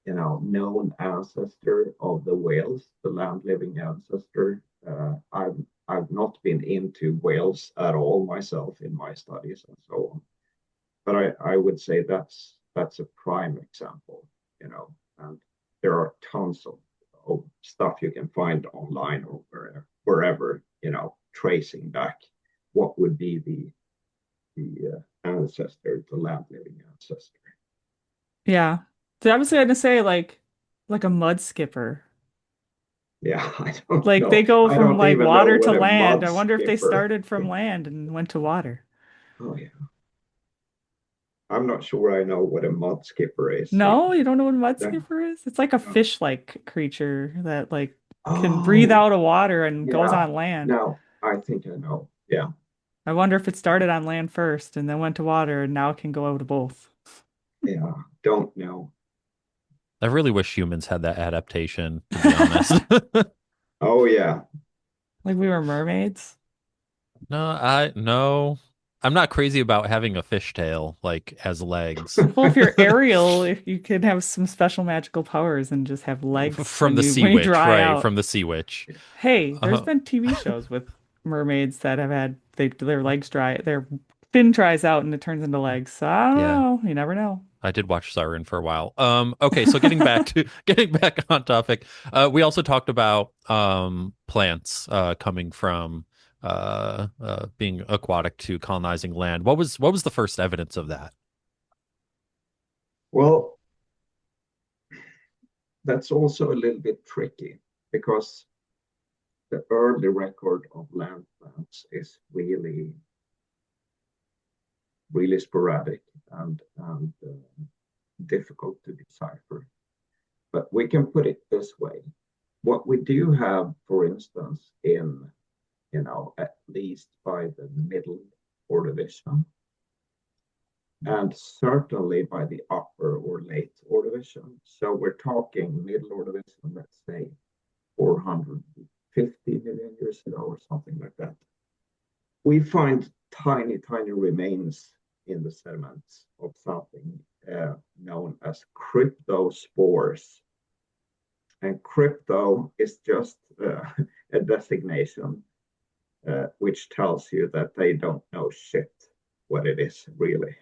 Speaker 1: known ancestor of the whales, the land-living ancestor. I've not been into whales at all myself in my studies and so on, but I would say that's a prime example, and there are tons of stuff you can find online or wherever, tracing back what would be the ancestor, the land-living ancestor.
Speaker 2: Yeah. So I was gonna say like a mud skipper.
Speaker 1: Yeah, I don't
Speaker 2: Like
Speaker 1: know.
Speaker 2: they go
Speaker 1: I
Speaker 2: from
Speaker 1: don't
Speaker 2: like
Speaker 1: even know
Speaker 2: water
Speaker 1: what
Speaker 2: to
Speaker 1: a
Speaker 2: land.
Speaker 1: mud
Speaker 2: I wonder if they
Speaker 1: skipper.
Speaker 2: started from land and went to water.
Speaker 1: Oh yeah. I'm not sure I know what a mud skipper is.
Speaker 2: No, you don't know what a mud
Speaker 1: No.
Speaker 2: skipper is? It's like a
Speaker 1: No.
Speaker 2: fish-like creature that like can breathe
Speaker 1: Oh,
Speaker 2: out of water and goes
Speaker 1: yeah.
Speaker 2: on land.
Speaker 1: No, I think I know. Yeah.
Speaker 2: I wonder if it started on land first and then went to water and now it can go out of both.
Speaker 1: Yeah. Don't know.
Speaker 3: I really wish humans had that adaptation, to be honest.
Speaker 1: Oh yeah.
Speaker 2: Like we were mermaids.
Speaker 3: No, I'm not crazy about having a fishtail like as legs
Speaker 2: Well, if you're Ariel, if you could have some special magical powers and just have legs
Speaker 3: from the sea
Speaker 2: when you
Speaker 3: witch,
Speaker 2: dry
Speaker 3: right?
Speaker 2: out.
Speaker 3: From the sea witch.
Speaker 2: Hey, there's
Speaker 3: Uh,
Speaker 2: been TV shows with mermaids that have had their legs dry, their fin dries out and it turns into legs. So I don't
Speaker 3: yeah.
Speaker 2: know. You never know.
Speaker 3: I did watch Siren for a while. Okay, so getting back to getting back on topic, we also talked about plants coming from being aquatic to colonizing land. What was the first evidence of that?
Speaker 1: Well, that's also a little bit tricky because the early record of land plants is really sporadic and difficult to decipher. But we can put it this way. What we do have, for instance, at least by the middle Ordovician, and certainly by the upper or late Ordovician. So we're talking middle Ordovician, let's say 450 million years ago or something like that. We find tiny, tiny remains in the sediments of something known as cryptospores. And crypto is just a designation which tells you that they don't know shit what it is really.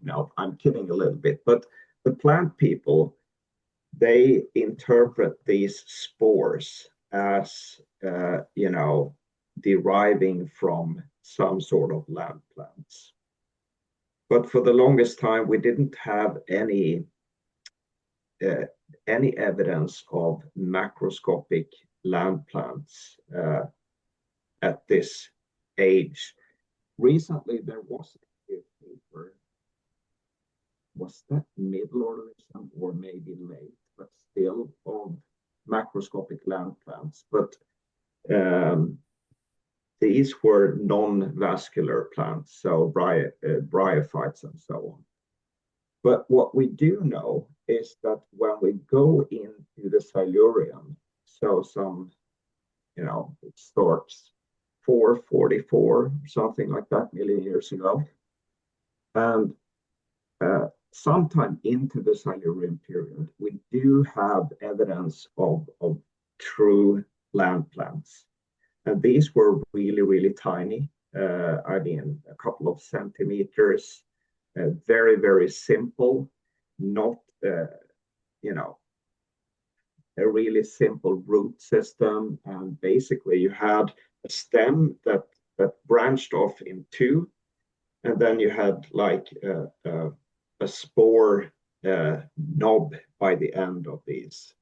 Speaker 1: No, I'm kidding a little bit, but the plant people, they interpret these spores as, deriving from some sort of land plants. But for the longest time, we didn't have uh, any evidence of macroscopic land plants at this age. Recently, there was a paper, was that middle Ordovician or maybe late, but still of macroscopic land plants. But um, these were non-vascular plants, so bryophytes and so on. But what we do know is that when we go into the Silurian, so it starts 444, something like that, million years ago, and sometime into the Silurian period, we do have evidence of true land plants. And these were really, really tiny. I mean, a couple of centimeters, very, very simple, not, a really simple root system. And basically, you had a stem that branched off in two, and then you had like a spore knob by the end of these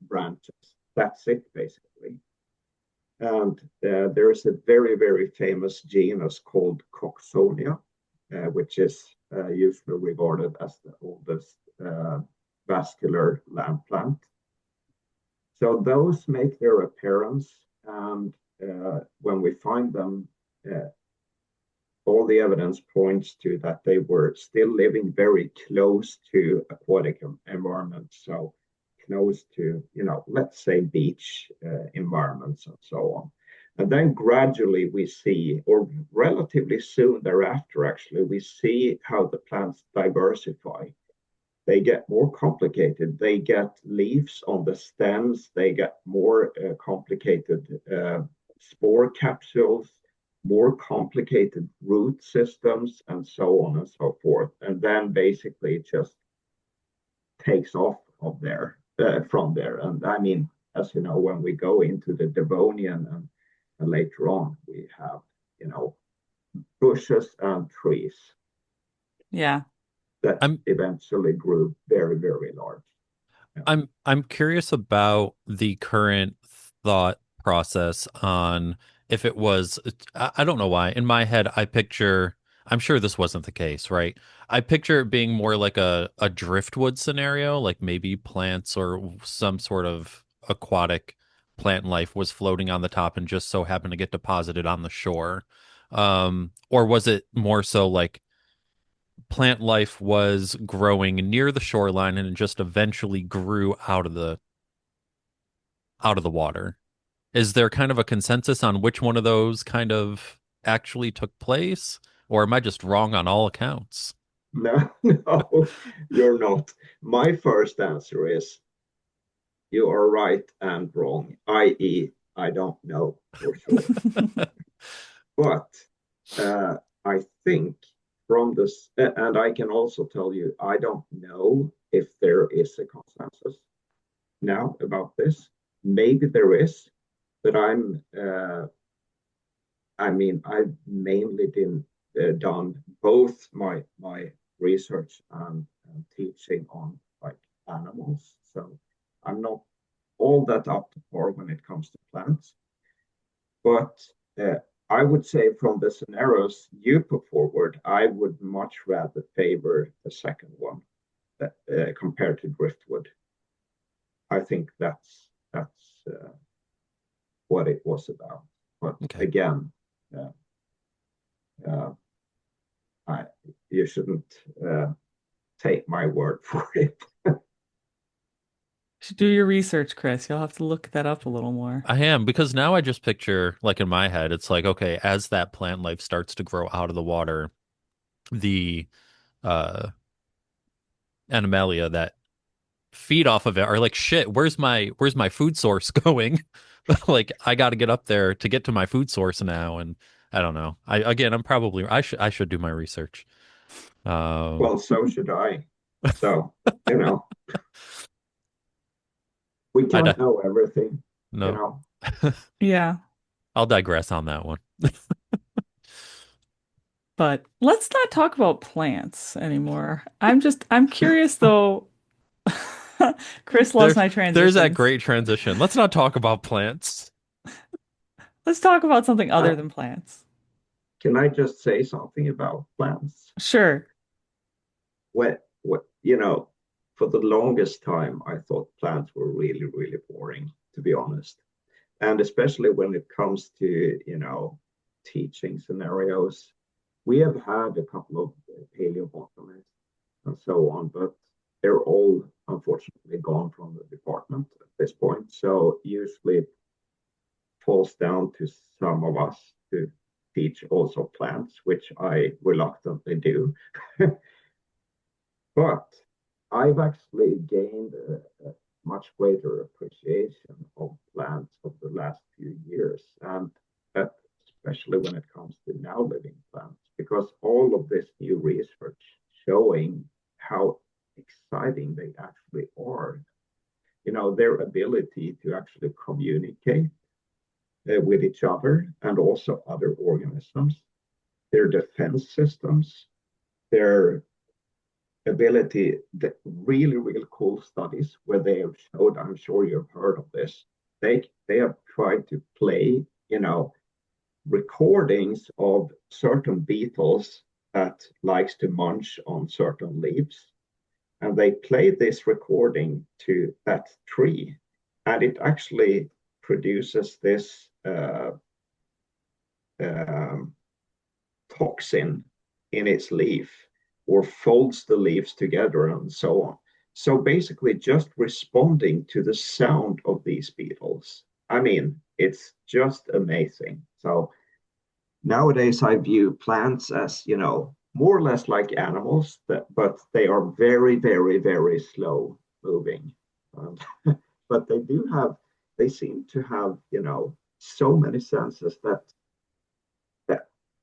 Speaker 1: branches. That's it, basically. And there is a very, very famous genus called Coxonia, which is usually regarded as the oldest vascular land plant. So those make their appearance, and when we find them, all the evidence points to that they were still living very close to aquatic environments, so close to, let's say beach environments and so on. And then gradually we see, or relatively soon thereafter, actually, we see how the plants diversify. They get more complicated. They get leaves on the stems. They get more complicated spore capsules, more complicated root systems, and so on and so forth. And then basically it just takes off from there. And I mean, as you know, when we go into the Devonian and later on, we have, bushes and trees
Speaker 2: Yeah.
Speaker 1: that
Speaker 3: I'm
Speaker 1: eventually grew very, very large. Yeah.
Speaker 3: I'm curious about the current thought process on if it was I don't know why. In my head, I'm sure this wasn't the case, right? I picture it being more like a driftwood scenario, like maybe plants or some sort of aquatic plant life was floating on the top and just so happened to get deposited on the shore. Or was it more so like plant life was growing near the shoreline and it just eventually grew out of the water? Is there kind of a consensus on which one of those kind of actually took place? Or am I just wrong on all accounts?
Speaker 1: No, no, you're not. My first answer is you are right and wrong, i.e., I don't know for sure. But I think from this, and I can also tell you, I don't know if there is a consensus now about this. Maybe there is, but I've mainly done both my research and teaching on like animals, so I'm not all that up to par when it comes to plants. But I would say from the scenarios you put forward, I would much rather favor the second one compared to driftwood. I think that's what it was about. But
Speaker 3: Okay.
Speaker 1: again, uh, uh, I, you shouldn't take my word for it.
Speaker 2: Should do your research, Chris. You'll have to look that up a little more.
Speaker 3: I am, because now I just picture, like in my head, it's like, okay, as that plant life starts to grow out of the water, the uh animalia that feed off of it are like, shit, where's my food source going? Like I got to get up there to get to my food source now, and I don't know. I should do my research. Um
Speaker 1: Well, so should I. So, you know, we
Speaker 3: I
Speaker 1: can't know everything, you
Speaker 3: no.
Speaker 1: know.
Speaker 2: Yeah,
Speaker 3: I'll digress on that one.
Speaker 2: but let's not talk about plants anymore. I'm curious though. Chris loves
Speaker 3: There's
Speaker 2: my
Speaker 3: there's that
Speaker 2: transitions.
Speaker 3: great transition. Let's not talk about plants.
Speaker 2: Let's talk about something other
Speaker 1: Uh,
Speaker 2: than plants.
Speaker 1: can I just say something about plants?
Speaker 2: Sure.
Speaker 1: What, you know, for the longest time, I thought plants were really, really boring, to be honest. And especially when it comes to, teaching scenarios. We have had a couple of paleobotanists and so on, but they're all unfortunately gone from the department at this point. So usually it falls down to some of us to teach also plants, which I reluctantly do. But I've actually gained a much greater appreciation of plants over the last few years, and that especially when it comes to now living plants, because all of this new research showing how exciting they actually are. Their ability to actually communicate with each other and also other organisms, their defense systems, their ability, the really, really cool studies where they have showed, I'm sure you've heard of this, they have tried to play, recordings of certain beetles that likes to munch on certain leaves. And they play this recording to that tree, and it actually produces this um, toxin in its leaf or folds the leaves together and so on. So basically, just responding to the sound of these beetles. I mean, it's just amazing. So nowadays, I view plants as, more or less like animals, but they are very, very, very slow moving. Um, but they seem to have, so many senses that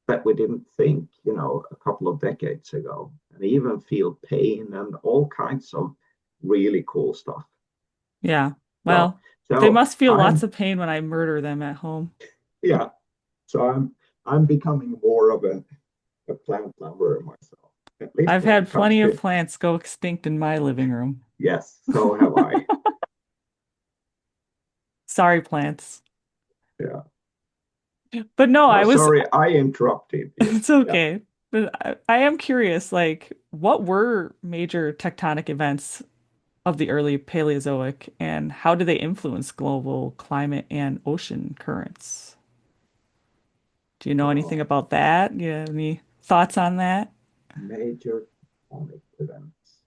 Speaker 1: that we didn't think, a couple of decades ago, and even feel pain and all kinds of really cool stuff.
Speaker 2: Yeah.
Speaker 1: So,
Speaker 2: Well, they
Speaker 1: so
Speaker 2: must feel lots
Speaker 1: I'm
Speaker 2: of pain when I murder them at home.
Speaker 1: yeah. So I'm becoming more of a plant lover myself, at least
Speaker 2: I've
Speaker 1: when
Speaker 2: had
Speaker 1: it comes
Speaker 2: plenty of
Speaker 1: to
Speaker 2: plants go extinct in my living room.
Speaker 1: yes. So have I.
Speaker 2: Sorry, plants.
Speaker 1: Yeah.
Speaker 2: But no,
Speaker 1: No, sorry, I interrupted you.
Speaker 2: it's
Speaker 1: Yeah.
Speaker 2: okay. But I am curious, like, what were major tectonic events of the early Paleozoic and how do they influence global climate and ocean currents? Do you know anything
Speaker 1: Oh,
Speaker 2: about that? You have any thoughts on that?
Speaker 1: major tectonic events.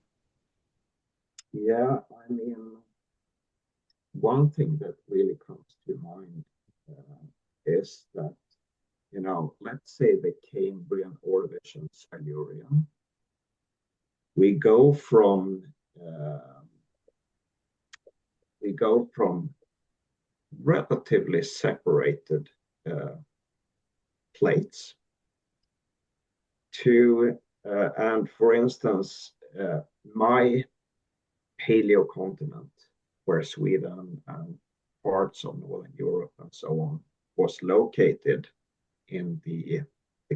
Speaker 1: Yeah, I mean, one thing that really comes to mind is that let's say the Cambrian, Ordovician, Silurian, we go from relatively separated plates to, and for instance, my paleocontinent, where Sweden and parts of Northern Europe and so on was located in the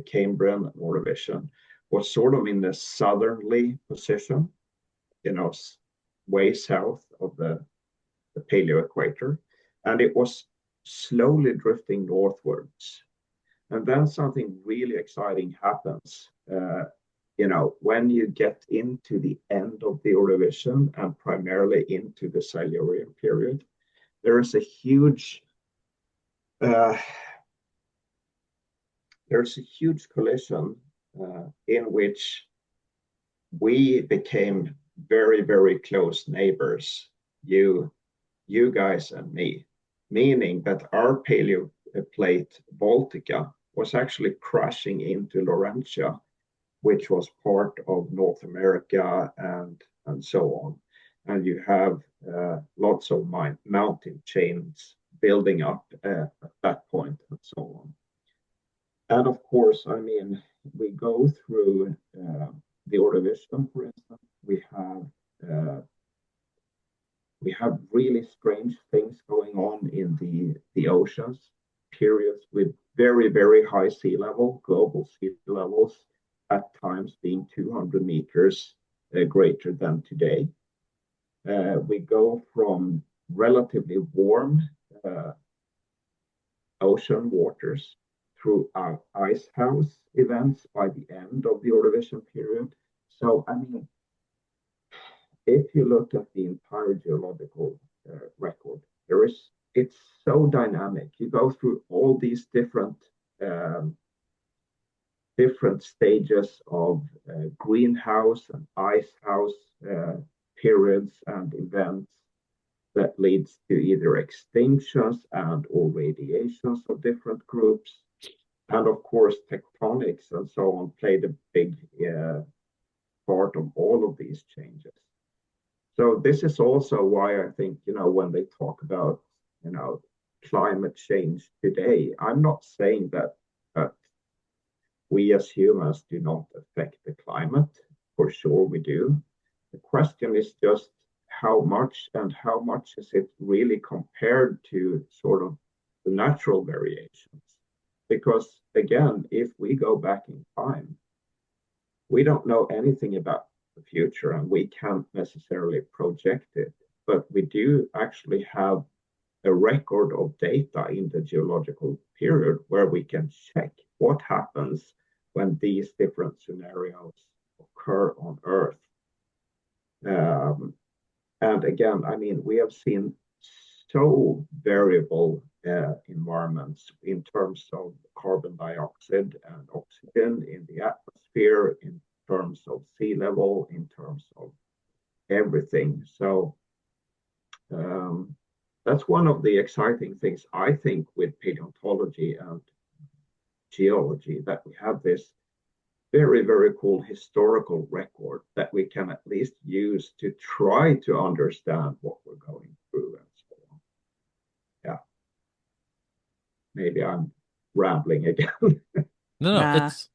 Speaker 1: Cambrian and Ordovician, was sort of in the southerly position, way south of the paleo equator, and it was slowly drifting northwards. And then something really exciting happens. When you get into the end of the Ordovician and primarily into the Silurian period, there is a huge collision in which we became very, very close neighbors, you guys and me, meaning that our paleo plate Baltica was actually crashing into Laurentia, which was part of North America and so on. And you have lots of mountain chains building up at that point and so on. And of course, we go through the Ordovician, for instance. We have really strange things going on in the oceans, periods with very, very high sea level, global sea levels, at times being 200 meters greater than today. We go from relatively warm ocean waters through our ice house events by the end of the Ordovician period. So, if you look at the entire geological record, it's so dynamic. You go through all these different stages of greenhouse and ice house periods and events that leads to either extinctions and or radiations of different groups. And of course, tectonics and so on played a big part of all of these changes. So this is also why I think, when they talk about, climate change today, I'm not saying that we as humans do not affect the climate. For sure we do. The question is just how much, and how much is it really compared to sort of the natural variations? Because again, if we go back in time, we don't know anything about the future and we can't necessarily project it, but we do actually have a record of data in the geological period where we can check what happens when these different scenarios occur on Earth. And again, we have seen so variable environments in terms of carbon dioxide and oxygen in the atmosphere, in terms of sea level, in terms of everything. So that's one of the exciting things, I think, with paleontology and geology, that we have this very, very cool historical record that we can at least use to try to understand what we're going through and so on. Yeah. Maybe I'm rambling again.
Speaker 3: No, it's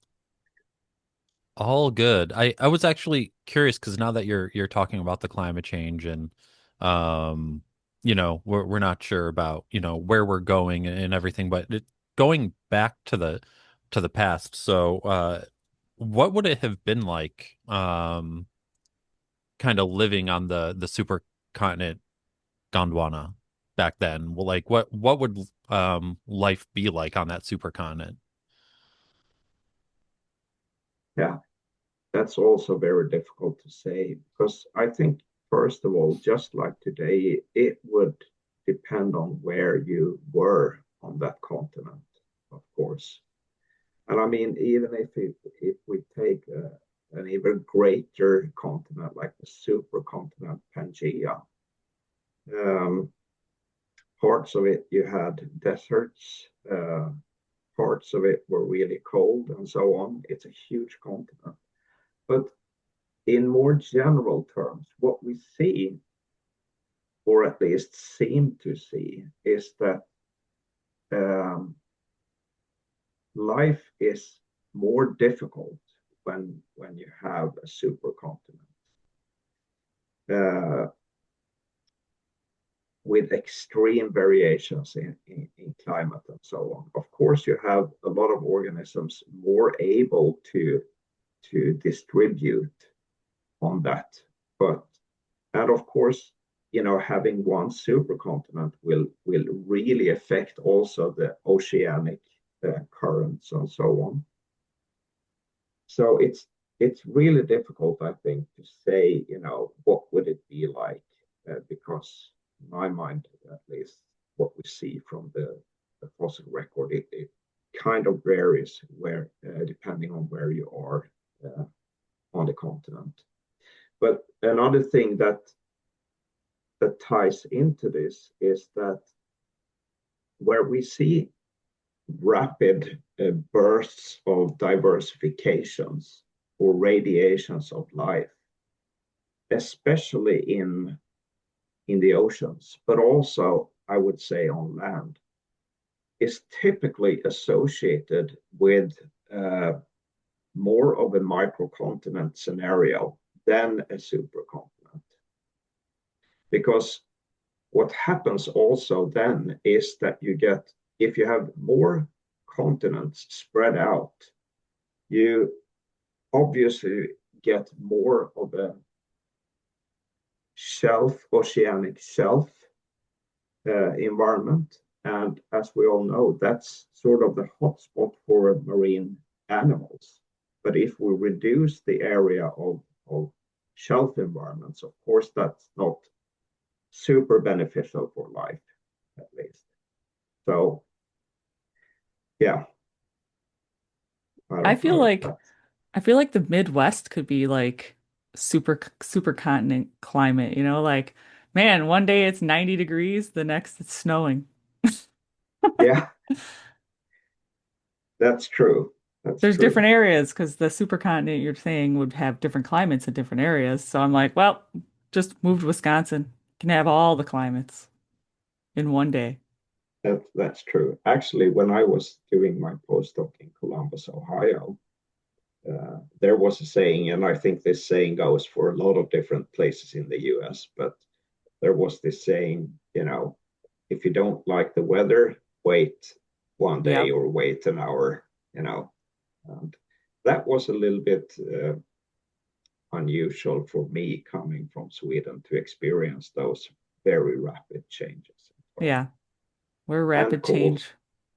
Speaker 3: all good. I was actually curious because now that you're talking about the climate change and we're not sure about where we're going and everything, but going back to the past. So what would it have been like kind of living on the supercontinent Gondwana back then? Well, like what would life be like on that supercontinent?
Speaker 1: Yeah, that's also very difficult to say, because I think, first of all, just like today, it would depend on where you were on that continent, of course. And even if we take an even greater continent like the supercontinent Pangaea, parts of it you had deserts, parts of it were really cold and so on. It's a huge continent. But in more general terms, what we see, or at least seem to see, is that life is more difficult when you have a supercontinent with extreme variations in climate and so on. Of course, you have a lot of organisms more able to distribute on that, and of course, having one supercontinent will really affect also the oceanic currents and so on. So it's really difficult, I think, to say, what would it be like, because in my mind, at least, what we see from the fossil record, it kind of varies depending on where you are on the continent. But another thing that ties into this is that where we see rapid bursts of diversifications or radiations of life, especially in the oceans, but also, I would say, on land, is typically associated with more of a microcontinent scenario than a supercontinent. Because what happens also then is that if you have more continents spread out, you obviously get more of a oceanic shelf environment. And as we all know, that's sort of the hotspot for marine animals. But if we reduce the area of shelf environments, of course, that's not super beneficial for life, at least. So, yeah.
Speaker 2: I feel like the Midwest could be like supercontinent climate, like, man, one day it's 90 degrees, the next it's snowing.
Speaker 1: Yeah, that's true.
Speaker 2: There's different areas because the supercontinent you're saying would have different climates in different areas. So I'm like, well, just move to Wisconsin. Can have all the climates in one day.
Speaker 1: That's true. Actually, when I was doing my postdoc in Columbus, Ohio, there was a saying, and I think this saying goes for a lot of different places in the US, but there was this saying, if you don't like the weather, wait one day
Speaker 2: Yep.
Speaker 1: or wait an hour, And that was a little bit unusual for me coming from Sweden to experience those very rapid changes.
Speaker 2: Yeah. We're rapid
Speaker 1: cool.
Speaker 2: change.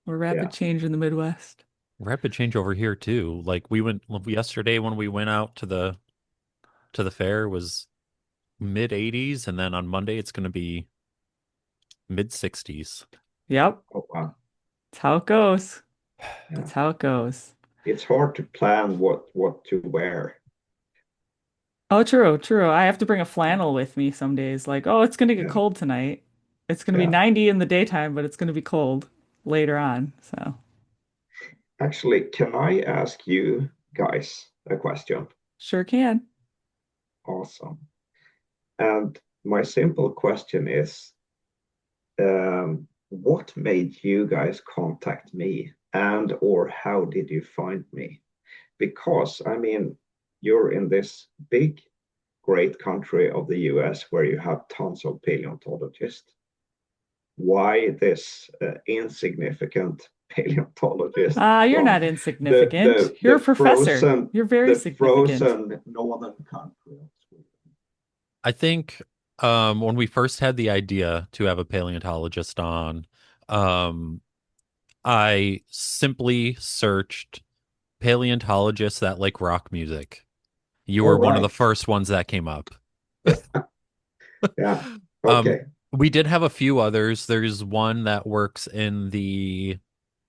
Speaker 2: We're rapid change in the Midwest.
Speaker 3: Rapid change over here too. Like we went yesterday when we went out to the fair was mid 80s, and then on Monday it's going to be mid 60s.
Speaker 2: Yep.
Speaker 1: Oh, wow.
Speaker 2: That's how it goes.
Speaker 1: Yeah.
Speaker 2: That's how it goes.
Speaker 1: It's hard to plan what to wear.
Speaker 2: Oh, true, true. I have to bring a flannel with me some days. Like, oh, it's gonna get cold tonight. It's gonna be 90 in the daytime, but it's gonna be cold later on. So
Speaker 1: Actually, can I ask you guys a question?
Speaker 2: sure can.
Speaker 1: Awesome. And my simple question is, what made you guys contact me, and or how did you find me? Because I mean, you're in this big, great country of the US where you have tons of paleontologists. Why this insignificant paleontologist
Speaker 2: You're
Speaker 1: from
Speaker 2: not insignificant. You're a professor. You're very significant.
Speaker 1: frozen northern country of Sweden?
Speaker 3: I think when we first had the idea to have a paleontologist on, I simply searched paleontologists that like rock music. You were one of the first ones that came up.
Speaker 1: Yeah. Okay.
Speaker 3: We did have a few others. There's one that works in the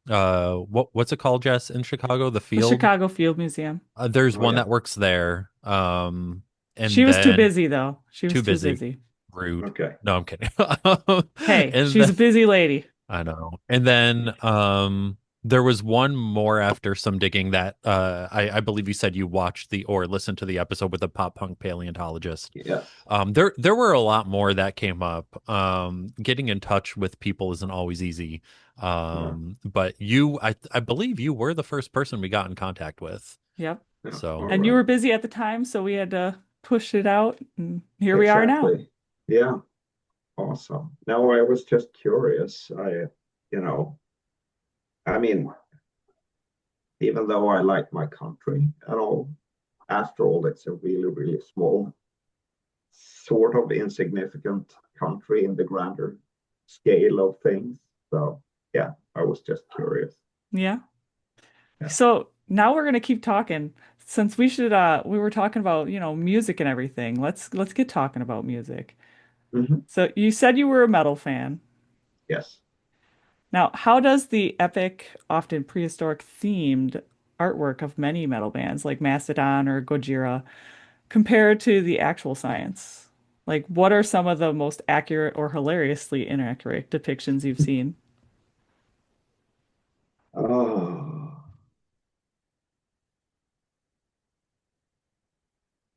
Speaker 3: what's it called, Jess, in Chicago? The
Speaker 2: The
Speaker 3: field?
Speaker 2: Chicago Field Museum.
Speaker 3: There's one that works there. And
Speaker 2: she was too busy though. She was too busy.
Speaker 3: Rude.
Speaker 1: Okay.
Speaker 3: No, I'm kidding.
Speaker 2: Hey,
Speaker 3: And
Speaker 2: she's a busy lady.
Speaker 3: I know. And then There was one more after some digging that I believe you said you watched or listened to the episode with the pop punk paleontologist.
Speaker 1: Yes.
Speaker 3: There were a lot more that came up. Getting in touch with people isn't always easy.
Speaker 1: Yeah.
Speaker 3: But I believe you were the first person we got in contact with.
Speaker 2: Yep.
Speaker 1: Yeah.
Speaker 3: So
Speaker 1: All
Speaker 2: And you
Speaker 1: right.
Speaker 2: were busy at the time, so we had to push it out, and here we are now.
Speaker 1: Exactly. Yeah. Awesome. No, I was just curious. You know, I mean, even though I like my country and all, after all, it's a really, really small, sort of insignificant country in the grander scale of things. So, yeah, I was just curious.
Speaker 2: Yeah.
Speaker 1: Yeah.
Speaker 2: So now we're gonna keep talking. Since we were talking about, music and everything. Let's get talking about music.
Speaker 1: Mhm.
Speaker 2: So you said you were a metal fan.
Speaker 1: Yes.
Speaker 2: Now, how does the epic, often prehistoric themed artwork of many metal bands like Mastodon or Gojira compare to the actual science? Like, what are some of the most accurate or hilariously inaccurate depictions you've seen?
Speaker 1: Oh,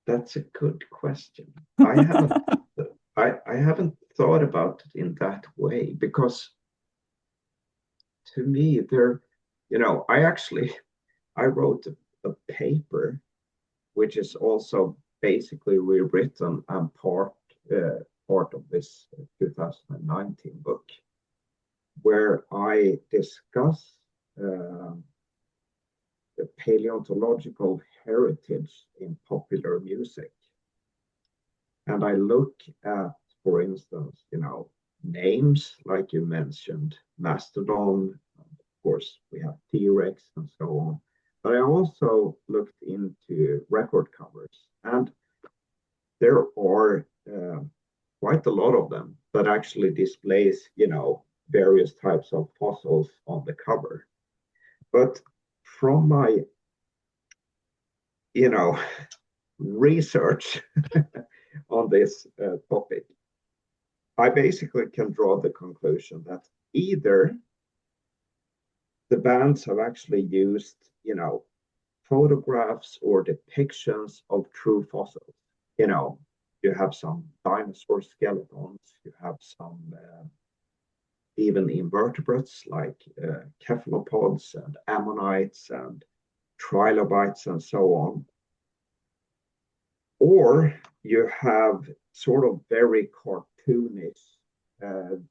Speaker 1: that's a good question. I haven't thought about it in that way because to me, I wrote a paper which is also basically rewritten and part of this 2019 book, where I discuss uh, the paleontological heritage in popular music. And I look at, for instance, names like you mentioned, Mastodon, of course, we have T-Rex and so on. But I also looked into record covers, and there are quite a lot of them that actually displays, various types of fossils on the cover. But from my, you know, research on this topic, I basically can draw the conclusion that either the bands have actually used, photographs or depictions of true fossils. You know, you have some dinosaur skeletons, you have some even invertebrates like cephalopods and ammonites and trilobites and so on. Or you have sort of very cartoonish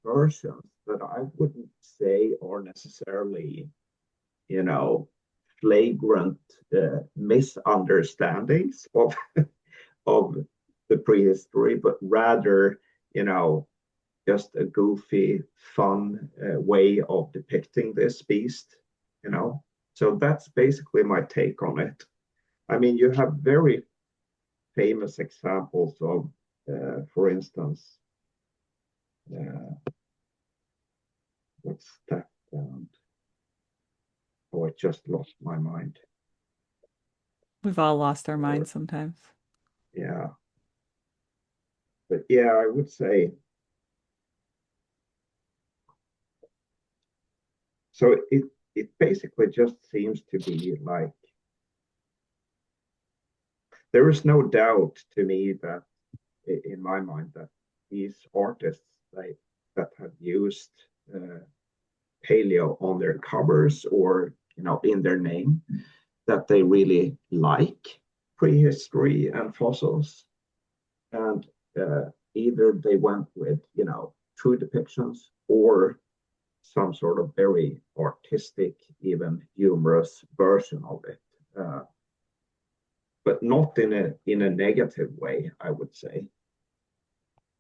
Speaker 1: versions that I wouldn't say are necessarily, you know, flagrant misunderstandings of the prehistory, but rather, you know, just a goofy, fun way of depicting this beast, you know. So that's basically my take on it. I mean, you have very famous examples of, for instance, uh, what's that? Oh, I just lost my mind.
Speaker 2: We've all lost our
Speaker 1: Or,
Speaker 2: minds sometimes.
Speaker 1: yeah, but yeah, I would say so. It basically just seems to be like there is no doubt to me that in my mind that these artists like that have used uh, paleo on their covers or in their name that they really like prehistory and fossils and either they went with true depictions or some sort of very artistic even humorous version of it, but not in a negative way, I would say.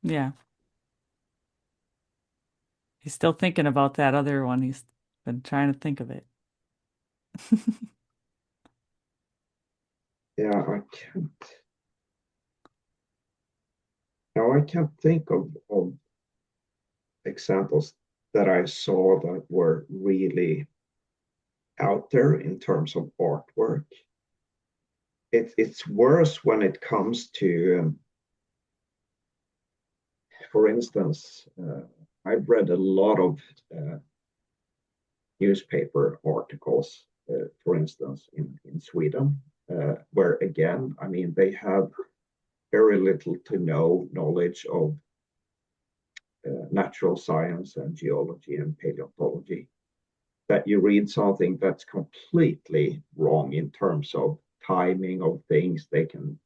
Speaker 2: Yeah. He's still thinking about that other one. He's been trying to think of it.
Speaker 1: Yeah, I can't think of examples that I saw that were really out there in terms of artwork. It's worse when it comes to, for instance, I've read a lot of newspaper articles, for instance, in Sweden, where again, I mean, they have very little to no knowledge of natural science and geology and paleontology, that you read something that's completely wrong in terms of timing of things. They can,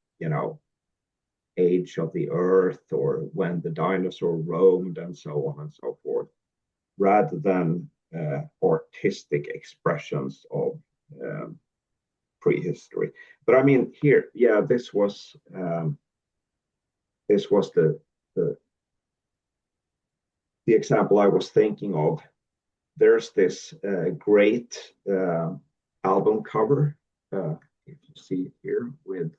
Speaker 1: age of the earth or when the dinosaur roamed and so on and so forth, rather than artistic expressions of prehistory. But I mean, here, yeah, this was the example I was thinking of. There's this great album cover, if you see it here, with.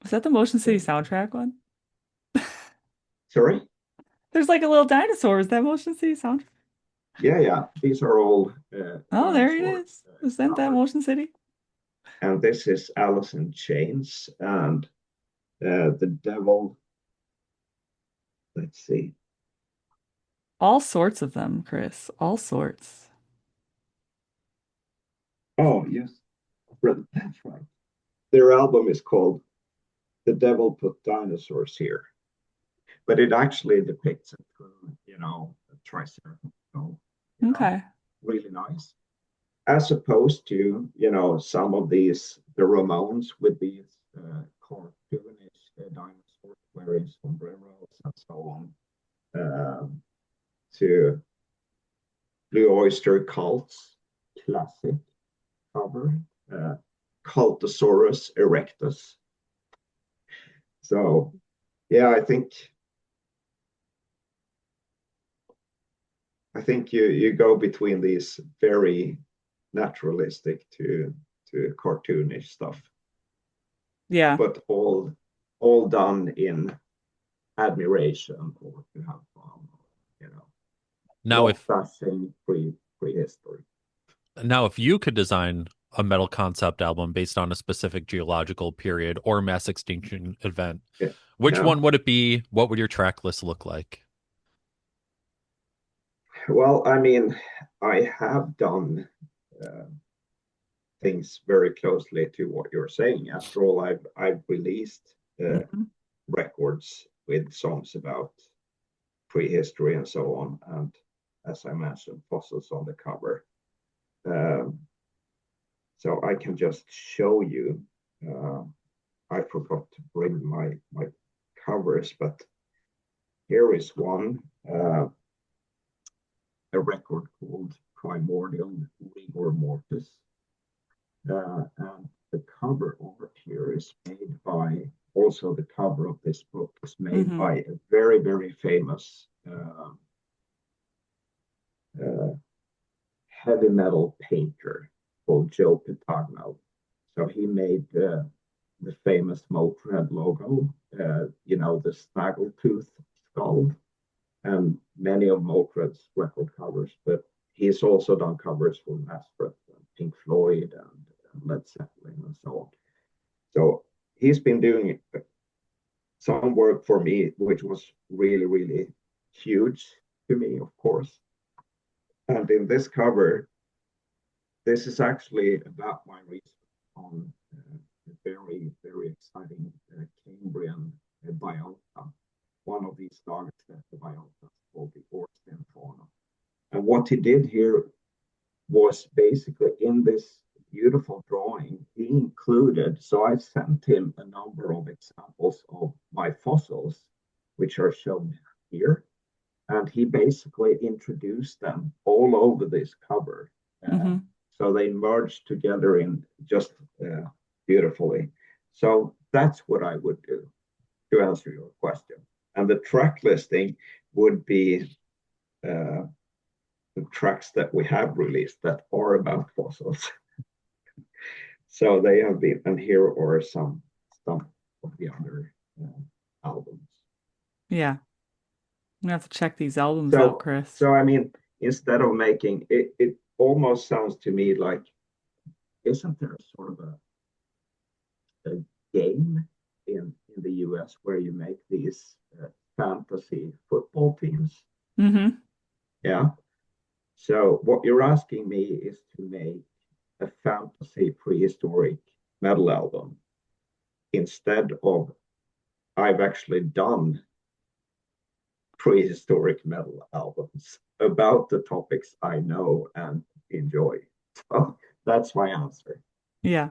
Speaker 2: Is that the Motion City soundtrack one?
Speaker 1: Sorry?
Speaker 2: There's like a little dinosaur. Is that Motion City soundtrack?
Speaker 1: Yeah. These are all.
Speaker 2: Oh, there it is. Isn't that Motion City?
Speaker 1: And this is Alice in Chains and the Devil. Let's see.
Speaker 2: All sorts of them, Chris. All sorts.
Speaker 1: Oh, yes. That's right. Their album is called The Devil Put Dinosaurs Here. But it actually depicts it through, a triceratops.
Speaker 2: Okay.
Speaker 1: Really nice. As opposed to, some of these, the Ramones with these cartoonish dinosaurs wearing sombreros and so on, to Blue Oyster Cult's classic cover, Cultosaurus erectus. So, yeah, I think you go between these very naturalistic to cartoonish stuff.
Speaker 2: Yeah.
Speaker 1: But all done in admiration or to have fun,
Speaker 3: Now,
Speaker 1: not bashing prehistory.
Speaker 3: Now, if you could design a metal concept album based on a specific geological period or mass extinction event, which one would it be? What would your track list look like?
Speaker 1: Well, I mean, I have done things very closely to what you're saying. After all, I've released records with songs about prehistory and so on, and as I mentioned, fossils on the cover. So I can just show you. I forgot to bring my covers, but here is one. A record called Primordial Rigor Mortis. And the cover over here is made by, also the cover of this book is made by a very, very famous heavy metal painter called Joe Pitagno. So he made the famous Motorhead logo, the snaggletooth skull, and many of Motorhead's record covers, but he's also done covers for Nazareth and Pink Floyd and Led Zeppelin and so on. So he's been doing some work for me, which was really, really huge to me, of course. And in this cover, this is actually about my research on a very, very exciting Cambrian biota. One of these dogs that the biota called the Orstein fauna. And what he did here was basically in this beautiful drawing, he included, so I sent him a number of examples of my fossils, which are shown here. And he basically introduced them all over this cover. So they merged together in just beautifully. So that's what I would do to answer your question. And the track listing would be the tracks that we have released that are about fossils. So they have been, and here are some of the other albums.
Speaker 2: Yeah. I'm gonna have to check these albums out, Chris.
Speaker 1: So I mean, instead of making it, it almost sounds to me like, isn't there a sort of a game in the US where you make these fantasy football teams?
Speaker 2: Mm-hmm.
Speaker 1: Yeah. So what you're asking me is to make a fantasy prehistoric metal album instead of I've actually done prehistoric metal albums about the topics I know and enjoy. So that's my answer.
Speaker 2: Yeah.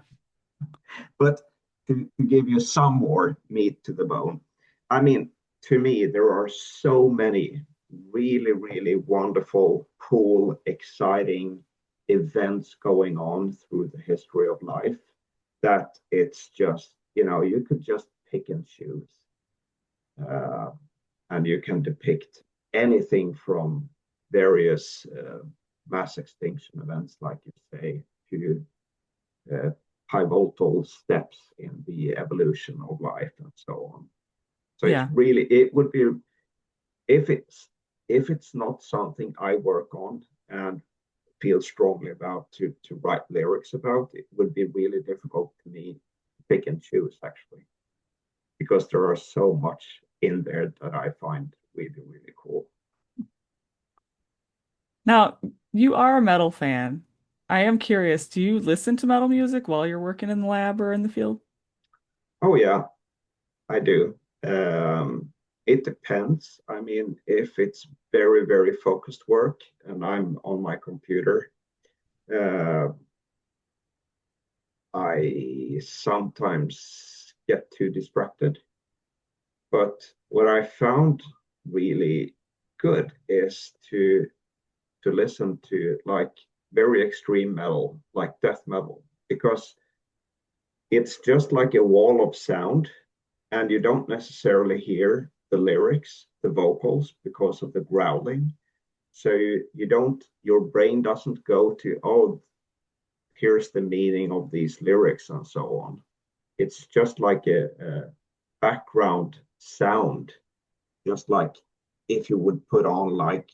Speaker 1: But to give you some more meat to the bone, I mean, to me, there are so many really, really wonderful, cool, exciting events going on through the history of life that it's just, you could just pick and choose. Uh, and you can depict anything from various mass extinction events, like you say, to uh, pivotal steps in the evolution of life and so on. So it's
Speaker 2: Yeah.
Speaker 1: really, it would be, if it's not something I work on and feel strongly about to write lyrics about, it would be really difficult to me to pick and choose, actually, because there are so much in there that I find really, really cool.
Speaker 2: Now, you are a metal fan. I am curious, do you listen to metal music while you're working in the lab or in the field?
Speaker 1: Oh yeah, I do. It depends. I mean, if it's very, very focused work and I'm on my computer, uh, I sometimes get too distracted. But what I found really good is to listen to like very extreme metal, like death metal, because it's just like a wall of sound, and you don't necessarily hear the lyrics, the vocals, because of the growling. So you don't, your brain doesn't go to, oh, here's the meaning of these lyrics and so on. It's just like a background sound, just like if you would put on, like,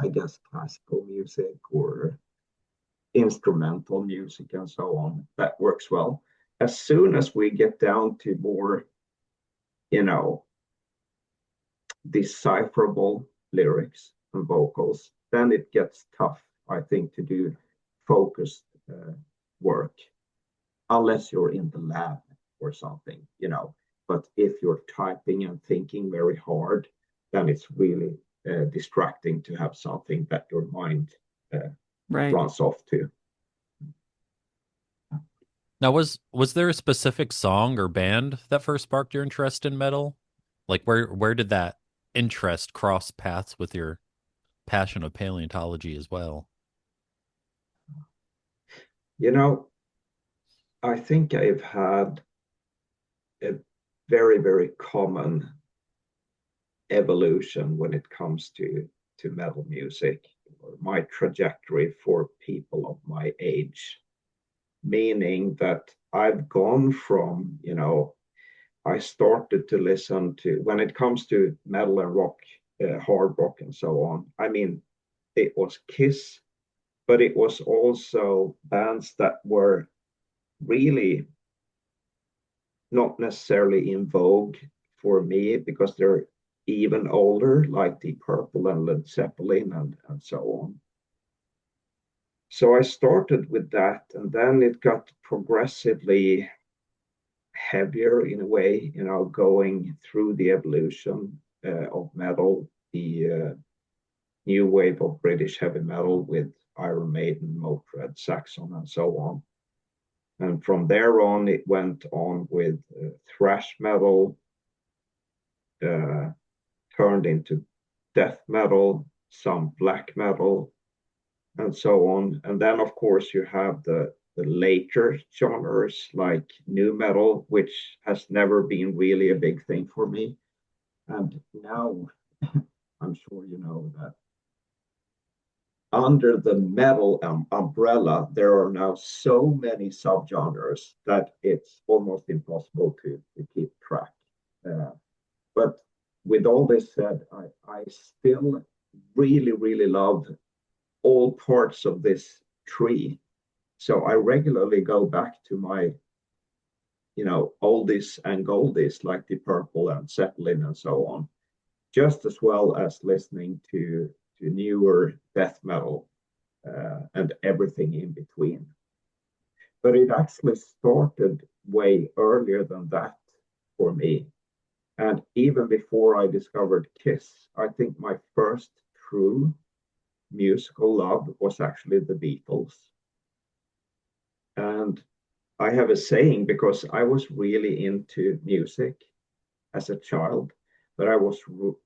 Speaker 1: I guess classical music or instrumental music and so on. That works well. As soon as we get down to more, you know, decipherable lyrics and vocals, then it gets tough, I think, to do focused work, unless you're in the lab or something. But if you're typing and thinking very hard, then it's really distracting to have something that your mind
Speaker 2: Right.
Speaker 1: runs off to.
Speaker 3: Now, was there a specific song or band that first sparked your interest in metal? Like where did that interest cross paths with your passion of paleontology as well?
Speaker 1: You know, I think I've had a very, very common evolution when it comes to metal music, or my trajectory for people of my age, meaning that I've gone from, I started to listen to, when it comes to metal and rock, hard rock and so on. I mean, it was Kiss, but it was also bands that were really not necessarily in vogue for me because they're even older, like Deep Purple and Led Zeppelin and so on. So I started with that, and then it got progressively heavier in a way, going through the evolution of metal, the new wave of British heavy metal with Iron Maiden, Motörhead, Saxon, and so on. And from there on, it went on with thrash metal, uh, turned into death metal, some black metal, and so on. And then, of course, you have the later genres like new metal, which has never been really a big thing for me. And now I'm sure you know that under the metal umbrella, there are now so many subgenres that it's almost impossible to keep track. Uh, but with all this said, I still really, really love all parts of this tree. So I regularly go back to my, oldies and goldies like the Purple and Zeppelin and so on, just as well as listening to newer death metal and everything in between. But it actually started way earlier than that for me. And even before I discovered Kiss, I think my first true musical love was actually the Beatles. And I have a saying because I was really into music as a child, but I was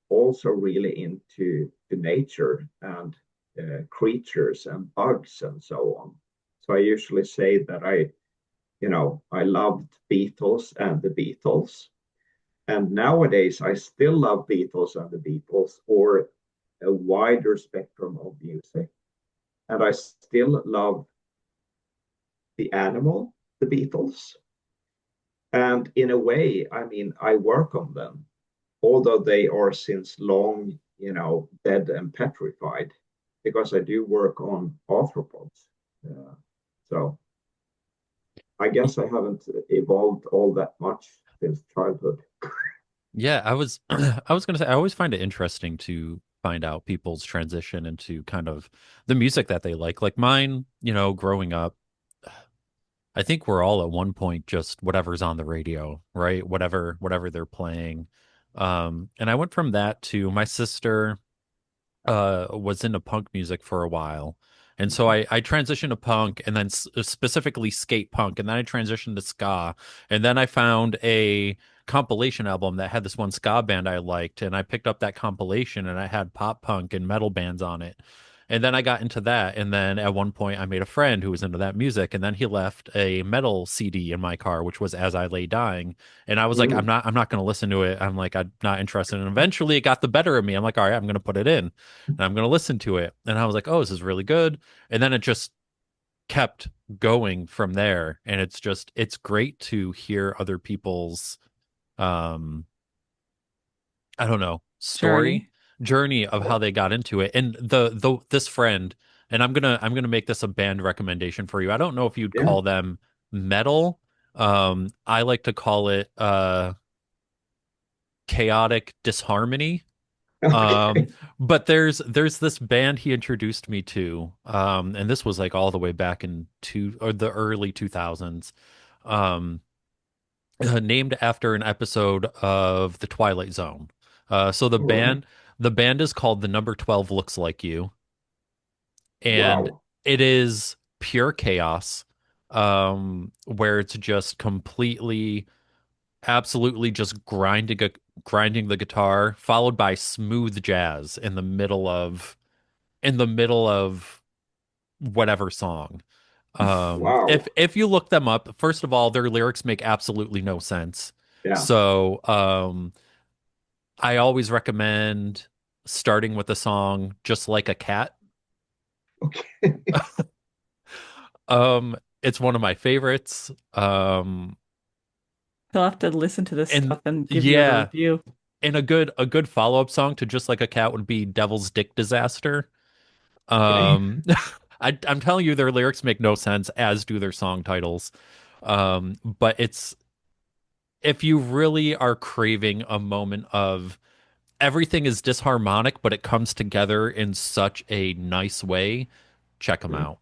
Speaker 1: also really into nature and creatures and bugs and so on. So I usually say that I loved Beatles and the Beatles. And nowadays, I still love Beatles and the Beatles, or a wider spectrum of music. And I still love the animal, the Beatles. And in a way, I mean, I work on them, although they are since long, dead and petrified, because I do work on arthropods. So I guess I haven't evolved all that much since childhood.
Speaker 3: Yeah, I was I was gonna say I always find it interesting to find out people's transition into kind of the music that they like. Like mine, growing up, I think we're all at one point just whatever's on the radio, right? Whatever they're playing. And I went from that to my sister was into punk music for a while. And so I transitioned to punk and then specifically skate punk. And then I transitioned to ska. And then I found a compilation album that had this one ska band I liked. And I picked up that compilation and I had pop punk and metal bands on it. And then I got into that. And then at one point I made a friend who was into that music. And then he left a metal CD in my car, which was As I Lay Dying. And I was like,
Speaker 1: Mm.
Speaker 3: I'm not going to listen to it. I'm like, I'm not interested. And eventually it got the better of me. I'm like, all right, I'm going to put it in and I'm going to listen to it. And I was like, oh, this is really good. And then it just kept going from there. And it's great to hear other people's, um, I don't know, story,
Speaker 2: Journey.
Speaker 3: journey of how they got into it. And this friend, and I'm gonna make this a band recommendation for you. I don't know if you'd
Speaker 1: Yeah.
Speaker 3: call them metal. I like to call it chaotic disharmony. Um,
Speaker 1: Okay.
Speaker 3: but there's this band he introduced me to, and this was like all the way back in the early 2000s, um, named after an episode of The Twilight Zone. So the
Speaker 1: All right.
Speaker 3: band is called The Number 12 Looks Like You, and
Speaker 1: Wow.
Speaker 3: it is pure chaos, where it's just completely absolutely just grinding the guitar followed by smooth jazz in the middle of whatever song.
Speaker 1: Wow.
Speaker 3: If you look them up, first of all, their lyrics make absolutely no sense.
Speaker 1: Yeah.
Speaker 3: So I always recommend starting with the song Just Like a Cat.
Speaker 1: Okay.
Speaker 3: It's one of my favorites.
Speaker 2: He'll have to listen to this
Speaker 3: And
Speaker 2: stuff and give you a
Speaker 3: yeah,
Speaker 2: review.
Speaker 3: and a good follow-up song to Just Like a Cat would be Devil's Dick Disaster.
Speaker 1: Okay.
Speaker 3: I'm telling you, their lyrics make no sense, as do their song titles. But it's if you really are craving a moment of everything is disharmonic, but it comes together in such a nice way, check them
Speaker 1: Mm.
Speaker 3: out.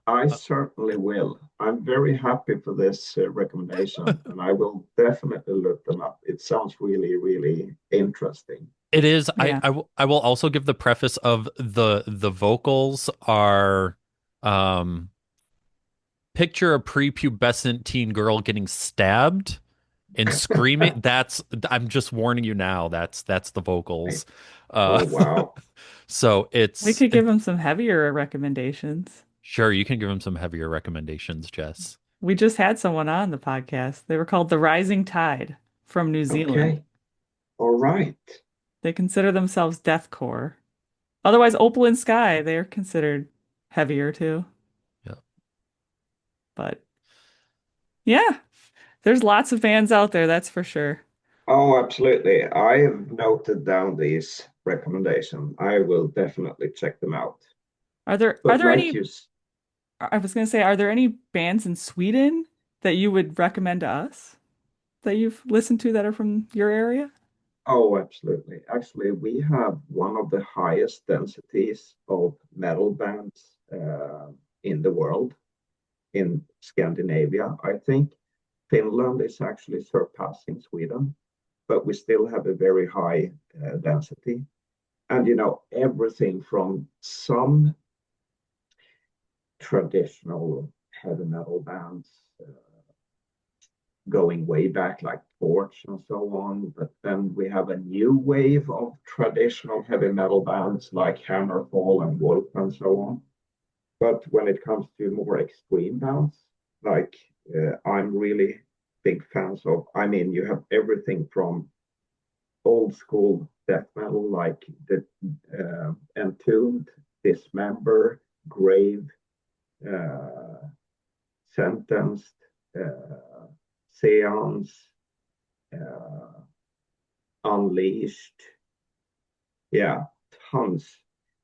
Speaker 1: I certainly will. I'm very happy for this recommendation, and I will definitely look them up. It sounds really, really interesting.
Speaker 3: It is.
Speaker 2: Yeah.
Speaker 3: I will also give the preface of the vocals are um picture a prepubescent teen girl getting stabbed and screaming. That's I'm just warning you now. That's the vocals. Uh
Speaker 1: Oh, wow.
Speaker 3: so
Speaker 2: We
Speaker 3: it's
Speaker 2: could give him some heavier recommendations.
Speaker 3: sure you can give him some heavier recommendations, Jess.
Speaker 2: We just had someone on the podcast. They were called the Rising Tide from New Zealand.
Speaker 1: Okay. All right.
Speaker 2: They consider themselves deathcore. Otherwise, Opal and Sky, they're considered heavier too.
Speaker 3: Yeah.
Speaker 2: But yeah, there's lots of bands out there, that's for sure.
Speaker 1: Oh, absolutely. I have noted down these recommendations. I will definitely check them out.
Speaker 2: Are
Speaker 1: But
Speaker 2: there
Speaker 1: like
Speaker 2: any
Speaker 1: you,
Speaker 2: I was gonna say, are there any bands in Sweden that you would recommend to us that you've listened to that are from your area?
Speaker 1: Oh, absolutely. Actually, we have one of the highest densities of metal bands in the world, in Scandinavia. I think Finland is actually surpassing Sweden, but we still have a very high density. And everything from some traditional heavy metal bands going way back, like Torch and so on. But then we have a new wave of traditional heavy metal bands like Hammerfall and Wolf and so on. But when it comes to more extreme bands, like I'm really big fans of, I mean, you have everything from old school death metal like the Entombed, Dismember, Grave, Sentenced, Seance, uh, Unleashed, yeah, tons,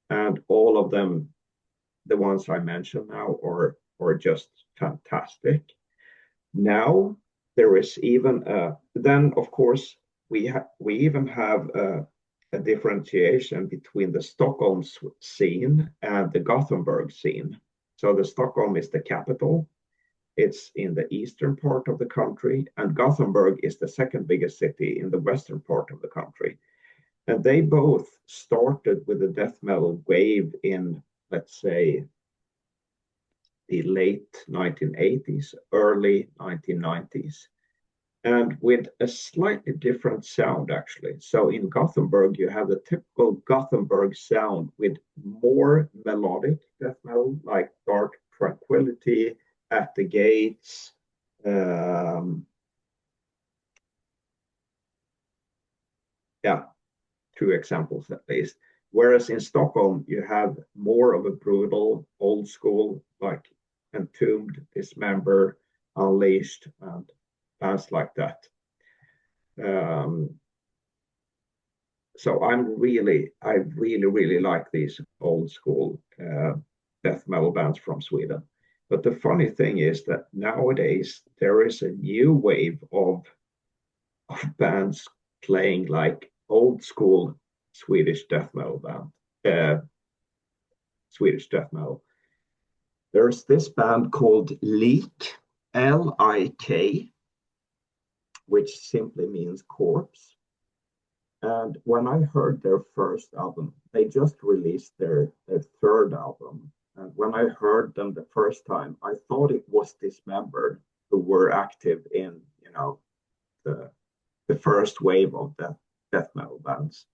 Speaker 1: and all of them, the ones I mentioned now, are just fantastic. Now there is even then of course we even have a differentiation between the Stockholm scene and the Gothenburg scene. So the Stockholm is the capital. It's in the eastern part of the country, and Gothenburg is the second biggest city in the western part of the country. And they both started with the death metal wave in, let's say, the late 1980s, early 1990s, and with a slightly different sound, actually. So in Gothenburg, you have the typical Gothenburg sound with more melodic death metal, like Dark Tranquility, At the Gates, yeah, two examples at least. Whereas in Stockholm, you have more of a brutal, old school, like Entombed, Dismember, Unleashed, and bands like that. So I really like these old school death metal bands from Sweden. But the funny thing is that nowadays there is a new wave of bands playing like old school Swedish death metal band, Swedish death metal. There's this band called Lik, Lik, which simply means corpse. And when I heard their first album, they just released their third album. And when I heard them the first time, I thought it was Dismembered, who were active in, the the first wave of the death metal bands.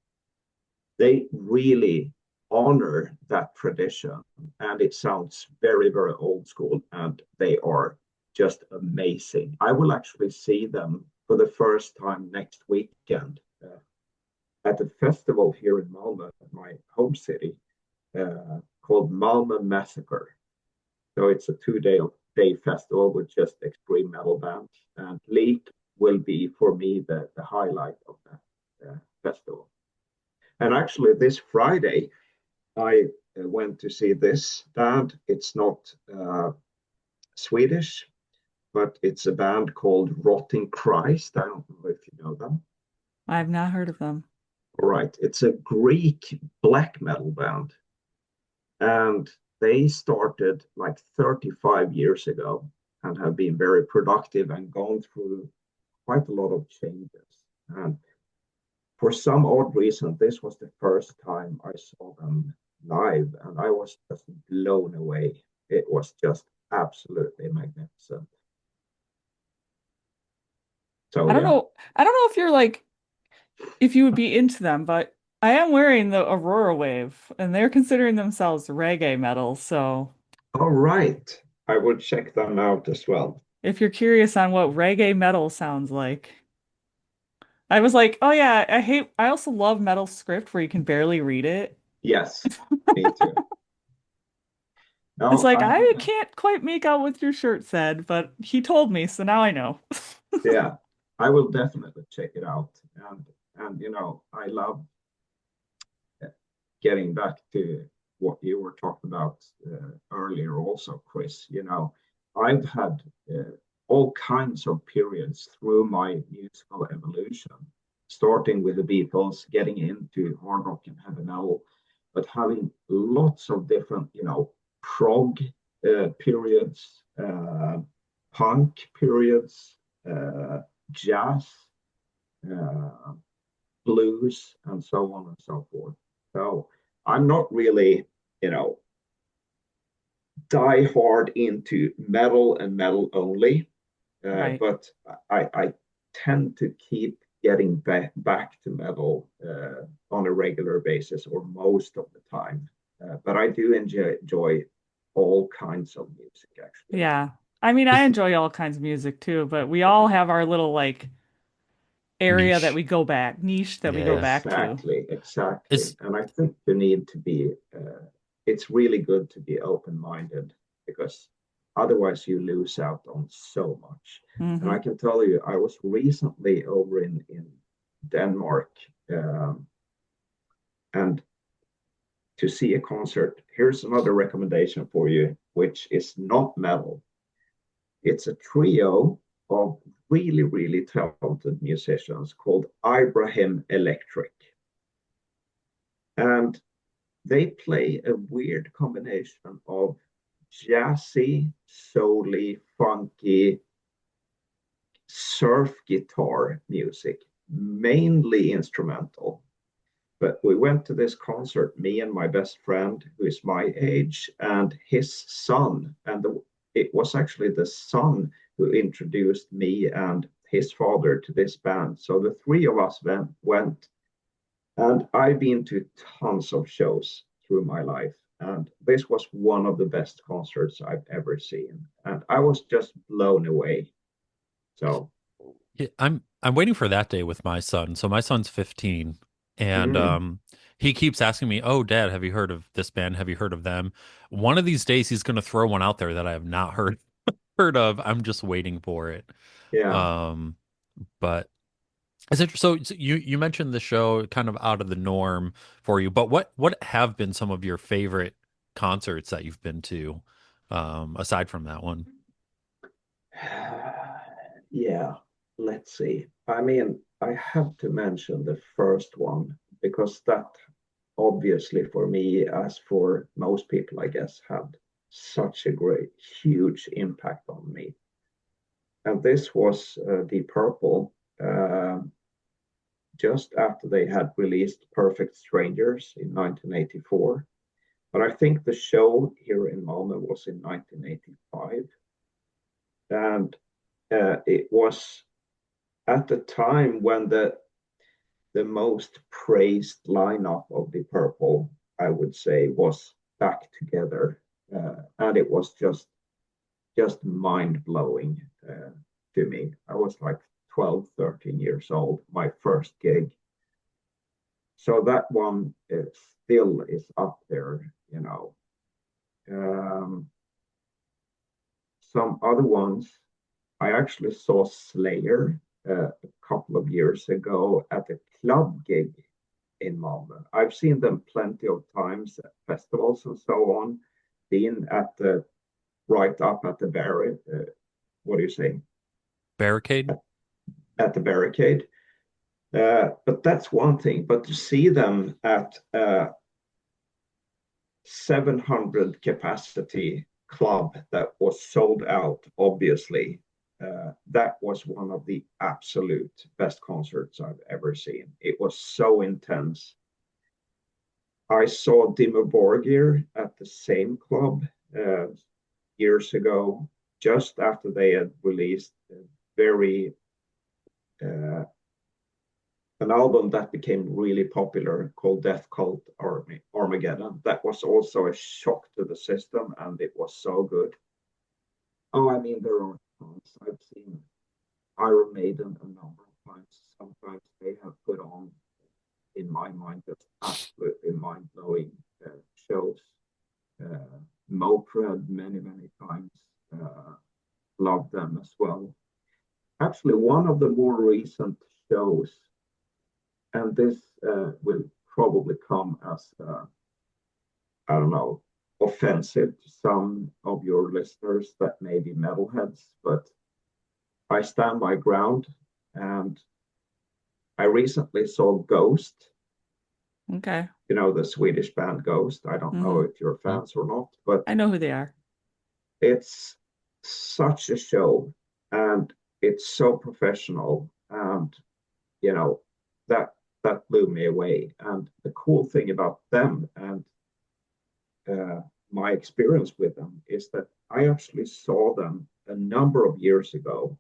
Speaker 1: They really honor that tradition, and it sounds very, very old school, and they are just amazing. I will actually see them for the first time next weekend at a festival here in Malmö, my home city, called Malmö Massacre. So it's a two-day festival with just extreme metal bands, and Leak will be for me the highlight of that festival. And actually, this Friday, I went to see this band. It's not Swedish, but it's a band called Rotting Christ. I don't know if you know them.
Speaker 2: I've not heard of them.
Speaker 1: All right, it's a Greek black metal band, and they started like 35 years ago and have been very productive and gone through quite a lot of changes. And for some odd reason, this was the first time I saw them live, and I was just blown away. It was just absolutely magnificent. So
Speaker 2: I don't
Speaker 1: yeah.
Speaker 2: know. I don't know if you're like if you would be into them, but I am wearing the Aurora Wave, and they're considering themselves reggae metal. So
Speaker 1: All right. I would check them out as well.
Speaker 2: if you're curious on what reggae metal sounds like, I was like, oh yeah, I also love metal script where you can barely read it.
Speaker 1: Yes, me too.
Speaker 2: It's
Speaker 1: No,
Speaker 2: like,
Speaker 1: I
Speaker 2: I can't quite make out what your shirt said, but he told me, so now I know.
Speaker 1: yeah, I will definitely check it out. And I love getting back to what you were talking about earlier also, Chris. I've had all kinds of periods through my musical evolution. starting with the Beatles, getting into hard rock and heavy metal, but having lots of different, prog periods, punk periods, jazz, blues, and so on and so forth. So I'm not really, die hard into metal and metal only,
Speaker 2: Right.
Speaker 1: but I tend to keep getting back to metal on a regular basis or most of the time. But I do enjoy all kinds of music, actually.
Speaker 2: Yeah. I mean, I enjoy all kinds of music too, but we all have our little like area that
Speaker 3: Niche.
Speaker 2: we go back, niche that we go
Speaker 3: Yeah.
Speaker 2: back to.
Speaker 1: Exactly.
Speaker 3: It's
Speaker 1: And I think you need to be, it's really good to be open-minded, because otherwise you lose out on so much. And I
Speaker 2: Hmm.
Speaker 1: can tell you, I was recently over in Denmark, and to see a concert. Here's another recommendation for you, which is not metal. It's a trio of really, really talented musicians called Ibrahim Electric. And they play a weird combination of jazzy, soul-y, funky, surf guitar music, mainly instrumental. But we went to this concert, me and my best friend, who is my age, and his son. And it was actually the son who introduced me and his father to this band. So the three of us went. And I've been to tons of shows through my life. And this was one of the best concerts I've ever seen. And I was just blown away. So,
Speaker 3: Yeah, I'm waiting for that day with my son. So my son's 15, and
Speaker 1: mm,
Speaker 3: he keeps asking me, "Oh, Dad, have you heard of this band? Have you heard of them?" One of these days he's going to throw one out there that I have not heard of. I'm just waiting for it.
Speaker 1: yeah.
Speaker 3: Um, but it's interesting. So you mentioned the show kind of out of the norm for you, but what have been some of your favorite concerts that you've been to, aside from that one?
Speaker 1: Yeah, let's see. I mean, I have to mention the first one, because that obviously for me, as for most people, I guess, had such a great, huge impact on me. And this was Deep Purple, just after they had released Perfect Strangers in 1984. But I think the show here in Malmö was in 1985. And it was at the time when the most praised lineup of the Purple, I would say, was back together, and it was just mind blowing to me. I was like 12, 13 years old, my first gig. So that one is still is up there. Um, some other ones, I actually saw Slayer a couple of years ago at a club gig in Malmö. I've seen them plenty of times at festivals and so on, been at the right up at the barricade. What do you say?
Speaker 3: Barricade?
Speaker 1: At the barricade. But that's one thing. But to see them at 700 capacity club that was sold out, obviously, that was one of the absolute best concerts I've ever seen. It was so intense. I saw Dimmu Borgir at the same club years ago, just after they had released very uh, an album that became really popular called Death Cult Armageddon. That was also a shock to the system, and it was so good. Oh, I mean, there are times I've seen Iron Maiden a number of times. Sometimes they have put on, in my mind, just absolutely mind-blowing shows. Uh, Motörhead many, many times. Love them as well. Actually, one of the more recent shows, and this will probably come as, I don't know, offensive to some of your listeners that may be metalheads, but I stand my ground, and I recently saw Ghost,
Speaker 2: Okay.
Speaker 1: the Swedish band Ghost. I don't know
Speaker 2: Hmm.
Speaker 1: if you're
Speaker 3: Mm.
Speaker 1: fans or not, but
Speaker 2: I know who they are.
Speaker 1: it's such a show and it's so professional. And, you know, that that blew me away. And the cool thing about them and uh, my experience with them is that I actually saw them a number of years ago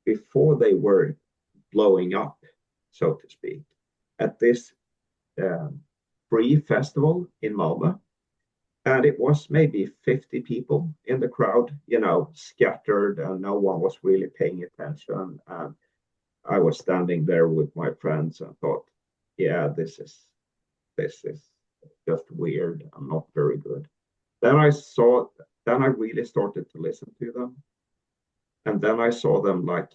Speaker 1: before they were blowing up, so to speak, at this um, free festival in Malmö. And it was maybe 50 people in the crowd, scattered, and no one was really paying attention. And I was standing there with my friends and thought, yeah, this is just weird and not very good. Then I really started to listen to them. And then I saw them like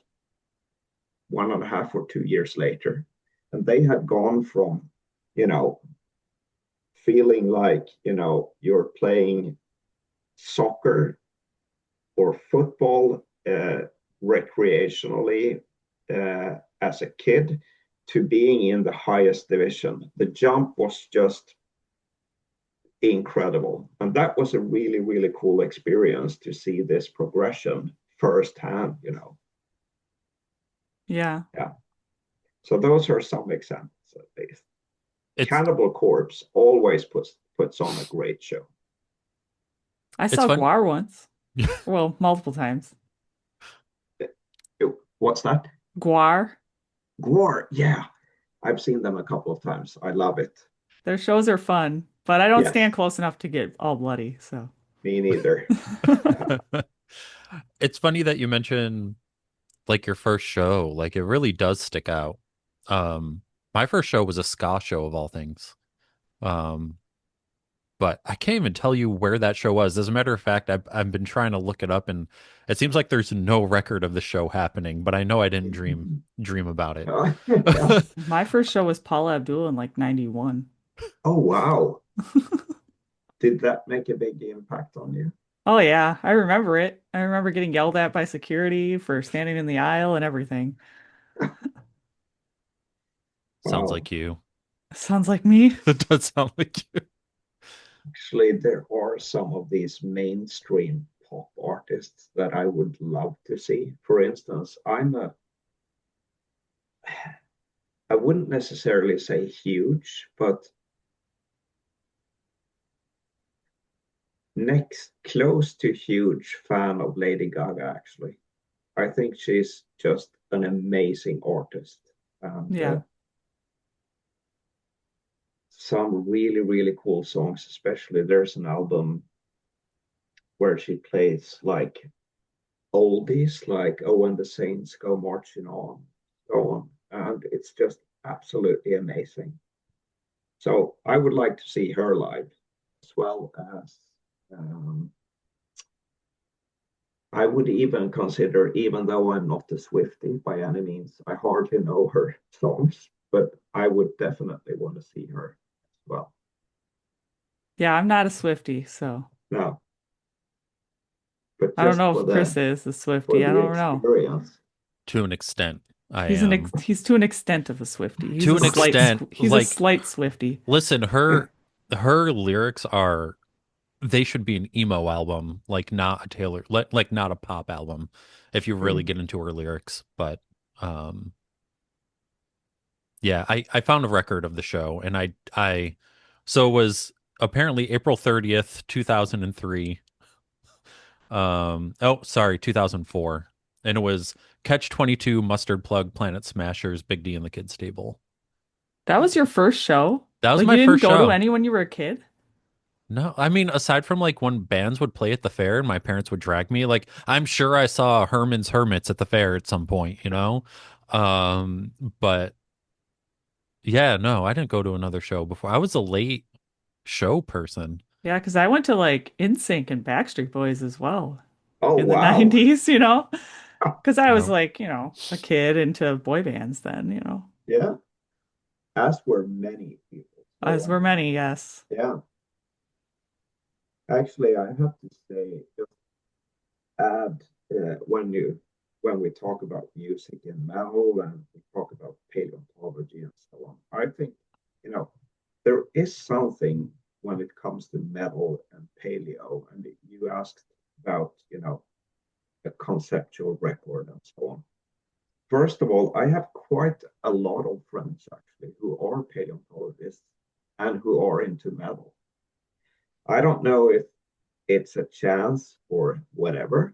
Speaker 1: 1.5 or 2 years later. And they had gone from, you know, feeling like, you're playing soccer or football recreationally as a kid to being in the highest division. The jump was just incredible. And that was a really, really cool experience to see this progression firsthand.
Speaker 2: Yeah.
Speaker 1: Yeah. So those are some examples at least.
Speaker 3: It's
Speaker 1: Cannibal Corpse always puts on a great show.
Speaker 2: I
Speaker 3: it's
Speaker 2: saw
Speaker 3: fun.
Speaker 2: Guar once. Well, multiple times.
Speaker 1: What's that?
Speaker 2: Guar.
Speaker 1: Gore. Yeah. I've seen them a couple of times. I love it.
Speaker 2: Their shows are fun, but I don't stand
Speaker 1: Yes,
Speaker 2: close enough to get all bloody, so.
Speaker 1: me neither.
Speaker 3: It's funny that you mention like your first show. Like it really does stick out. My first show was a ska show of all things. Um, but I can't even tell you where that show was. As a matter of fact, I've been trying to look it up, and it seems like there's no record of the show happening. But I know I didn't dream about it.
Speaker 1: Yeah.
Speaker 2: My first show was Paula Abdul in like 91.
Speaker 1: Oh, wow. Did that make a big impact on you?
Speaker 2: Oh yeah, I remember it. I remember getting yelled at by security for standing in the aisle and everything.
Speaker 3: Sounds
Speaker 1: Wow.
Speaker 3: like you.
Speaker 2: Sounds like me.
Speaker 3: It does sound like you.
Speaker 1: Actually, there are some of these mainstream pop artists that I would love to see. For instance, I wouldn't necessarily say huge, but next close to huge fan of Lady Gaga, actually. I think she's just an amazing artist. And
Speaker 2: Yeah.
Speaker 1: some really, really cool songs, especially there's an album where she plays like oldies, like Oh, when the Saints Go Marching On, so on. And it's just absolutely amazing. So I would like to see her live as well as um, I would even consider, even though I'm not a Swiftie by any means, I hardly know her songs, but I would definitely want to see her as well.
Speaker 2: Yeah, I'm not a Swiftie, so
Speaker 1: No, but
Speaker 2: I don't
Speaker 1: just
Speaker 2: know
Speaker 1: for
Speaker 2: if Chris
Speaker 1: the
Speaker 2: is a
Speaker 1: for
Speaker 2: Swiftie. I
Speaker 1: the
Speaker 2: don't know.
Speaker 1: experience.
Speaker 3: To an extent, I
Speaker 2: He's
Speaker 3: am.
Speaker 2: he's to an extent of a Swiftie.
Speaker 3: To an extent,
Speaker 2: He's a
Speaker 3: like,
Speaker 2: slight Swiftie.
Speaker 3: listen, her lyrics are they should be an emo album, like not a like not a pop album, if you really get into her lyrics. But um, yeah, I found a record of the show, and so it was apparently April 30th, 2003. Oh, sorry, 2004, and it was Catch 22, Mustard Plug, Planet Smashers, Big D and the Kids Table.
Speaker 2: That was your first show?
Speaker 3: That was
Speaker 2: Like
Speaker 3: my
Speaker 2: you didn't
Speaker 3: first
Speaker 2: go to
Speaker 3: show.
Speaker 2: any when you were a kid?
Speaker 3: No, I mean, aside from like when bands would play at the fair and my parents would drag me, like I'm sure I saw Herman's Hermits at the fair at some point, you know? Um, but yeah, no, I didn't go to another show before. I was a late show person.
Speaker 2: Yeah, because I went to like NSYNC and Backstreet Boys as well
Speaker 1: Oh,
Speaker 2: in the
Speaker 1: wow.
Speaker 2: 90s, you know? Because I was
Speaker 3: No.
Speaker 2: like, a kid into boy bands then.
Speaker 1: Yeah, as were many people. So,
Speaker 2: As were many, yes.
Speaker 1: yeah, actually, I have to say, just add when when we talk about music and metal and we talk about paleontology and so on, I think, there is something when it comes to metal and paleo. And you asked about, a conceptual record and so on. First of all, I have quite a lot of friends actually who are paleontologists and who are into metal. I don't know if it's a chance or whatever,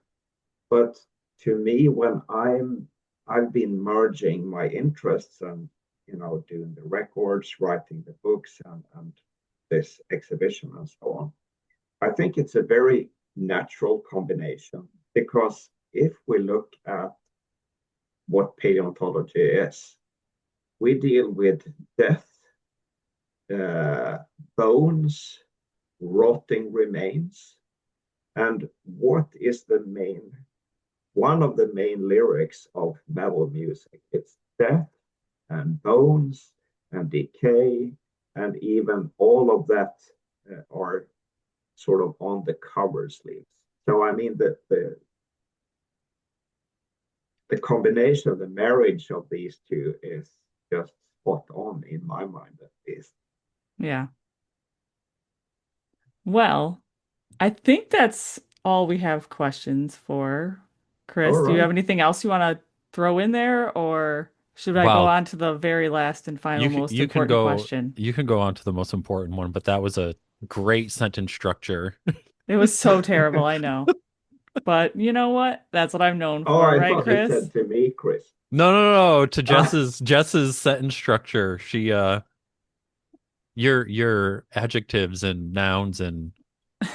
Speaker 1: but to me, when I've been merging my interests and doing the records, writing the books, and this exhibition and so on, I think it's a very natural combination, because if we look at what paleontology is, we deal with death, bones, rotting remains, and what is one of the main lyrics of metal music? It's death and bones and decay, and even all of that are sort of on the cover sleeves. So I mean the combination, the marriage of these two is just spot on in my mind, at least.
Speaker 2: Yeah. Well, I think that's all we have questions for. Chris,
Speaker 1: All
Speaker 2: do you have
Speaker 1: right.
Speaker 2: anything else you want to throw in there, or should I go
Speaker 3: Wow.
Speaker 2: on to the very last and final most
Speaker 3: You can
Speaker 2: important
Speaker 3: go
Speaker 2: question?
Speaker 3: you can go on to the most important one, but that was a great sentence structure.
Speaker 2: It was so terrible, I know. But you know what? That's what I'm known
Speaker 1: Oh,
Speaker 2: for,
Speaker 1: I
Speaker 2: right,
Speaker 1: thought you
Speaker 2: Chris?
Speaker 1: said to me, Chris.
Speaker 3: No, to
Speaker 1: Ah,
Speaker 3: Jess's sentence structure. She your adjectives and nouns and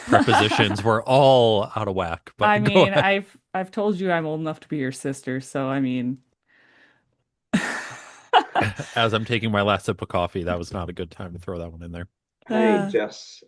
Speaker 3: prepositions were all out of whack, but
Speaker 2: I
Speaker 3: go
Speaker 2: mean,
Speaker 3: ahead.
Speaker 2: I've told you I'm old enough to be your sister, so I mean,
Speaker 3: As I'm taking my last sip of coffee, that was not a good time to throw that one in there.
Speaker 1: hey,
Speaker 2: uh,
Speaker 1: Jess,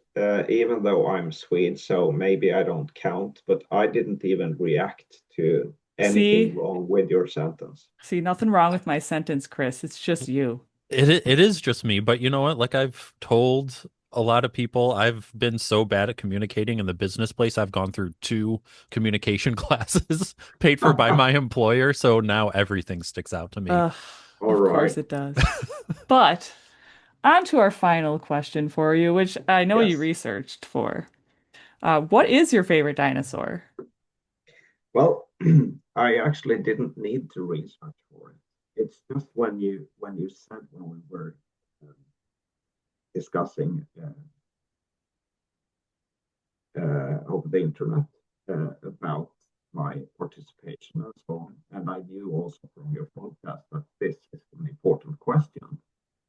Speaker 1: even though I'm Swede, so maybe I don't count, but I didn't even react to anything
Speaker 2: see,
Speaker 1: wrong with your sentence.
Speaker 2: nothing wrong with my sentence, Chris. It's just you.
Speaker 3: It is just me, but you know what? Like I've told a lot of people, I've been so bad at communicating in the business place. I've gone through 2 communication classes paid for by
Speaker 1: All
Speaker 3: my employer, so now everything sticks out to me.
Speaker 2: Ugh, of course
Speaker 1: right.
Speaker 2: it does. But on to our final question for you, which I know you
Speaker 1: Yes.
Speaker 2: researched for. What is your favorite dinosaur?
Speaker 1: Well, I actually didn't need to research for it. It's just when you said, when we were um, discussing over the internet about my participation and so on, and I knew also from your podcast that this is an important question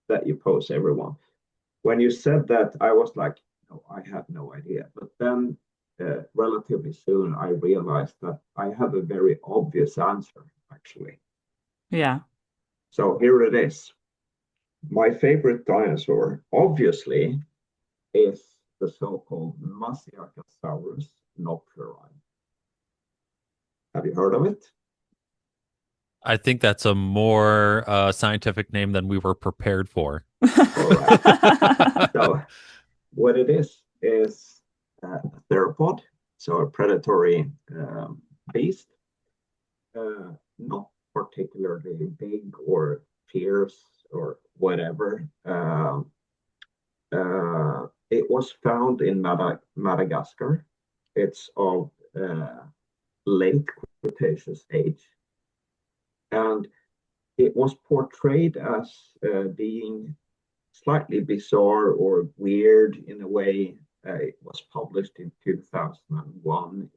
Speaker 1: that you pose everyone. When you said that, I was like, no, I have no idea. But then relatively soon, I realized that I have a very obvious answer, actually.
Speaker 2: Yeah.
Speaker 1: So here it is. My favorite dinosaur, obviously, is the so-called Masiakasaurus nopleri. Have you heard of it?
Speaker 3: I think that's a more scientific name than we were prepared for.
Speaker 1: All right. So what it is a theropod, so a predatory beast, not particularly big or fierce or whatever. It was found in Madagascar. It's of late Cretaceous age, and it was portrayed as being slightly bizarre or weird in a way. It was published in 2001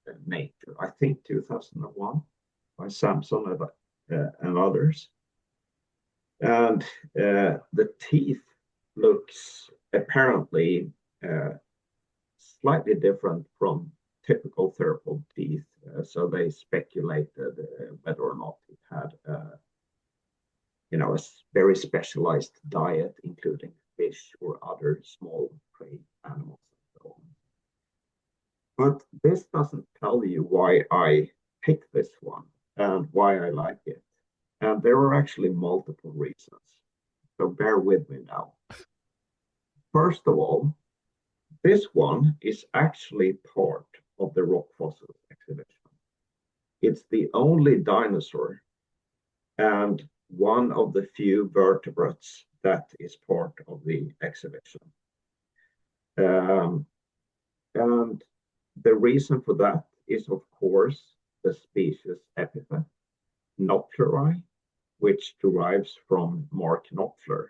Speaker 1: in Nature, I think 2001, by Samson and others. And the teeth looks apparently slightly different from typical theropod teeth. So they speculated whether or not it had a very specialized diet, including fish or other small prey animals and so on. But this doesn't tell you why I picked this one and why I like it. And there are actually multiple reasons. So bear with me now. First of all, this one is actually part of the rock fossils exhibition. it's the only dinosaur and one of the few vertebrates that is part of the exhibition. And the reason for that is, of course, the species epithet, Knopfleri, which derives from Mark Knopfler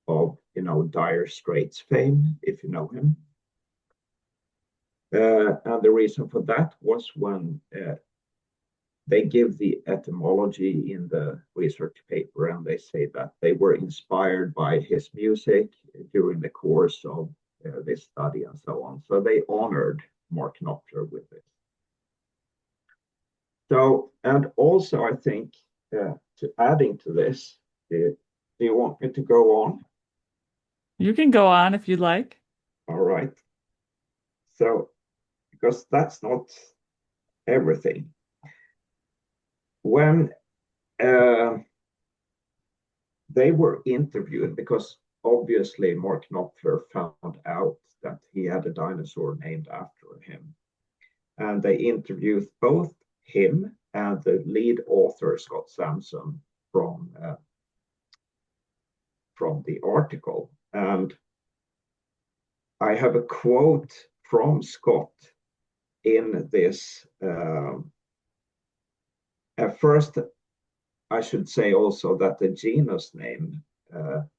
Speaker 1: of, Dire Straits fame, if you know him. And the reason for that was when they give the etymology in the research paper, and they say that they were inspired by his music during the course of this study and so on. So they honored Mark Knopfler with this. So, and also I think to adding to this, do you want me to go on?
Speaker 2: You can go on if you'd like.
Speaker 1: All right. So, because that's not everything. When they were interviewed, because obviously Mark Knopfler found out that he had a dinosaur named after him, and they interviewed both him and the lead author, Scott Sampson, from the article. And I have a quote from Scott in this. At first, I should say also that the genus name,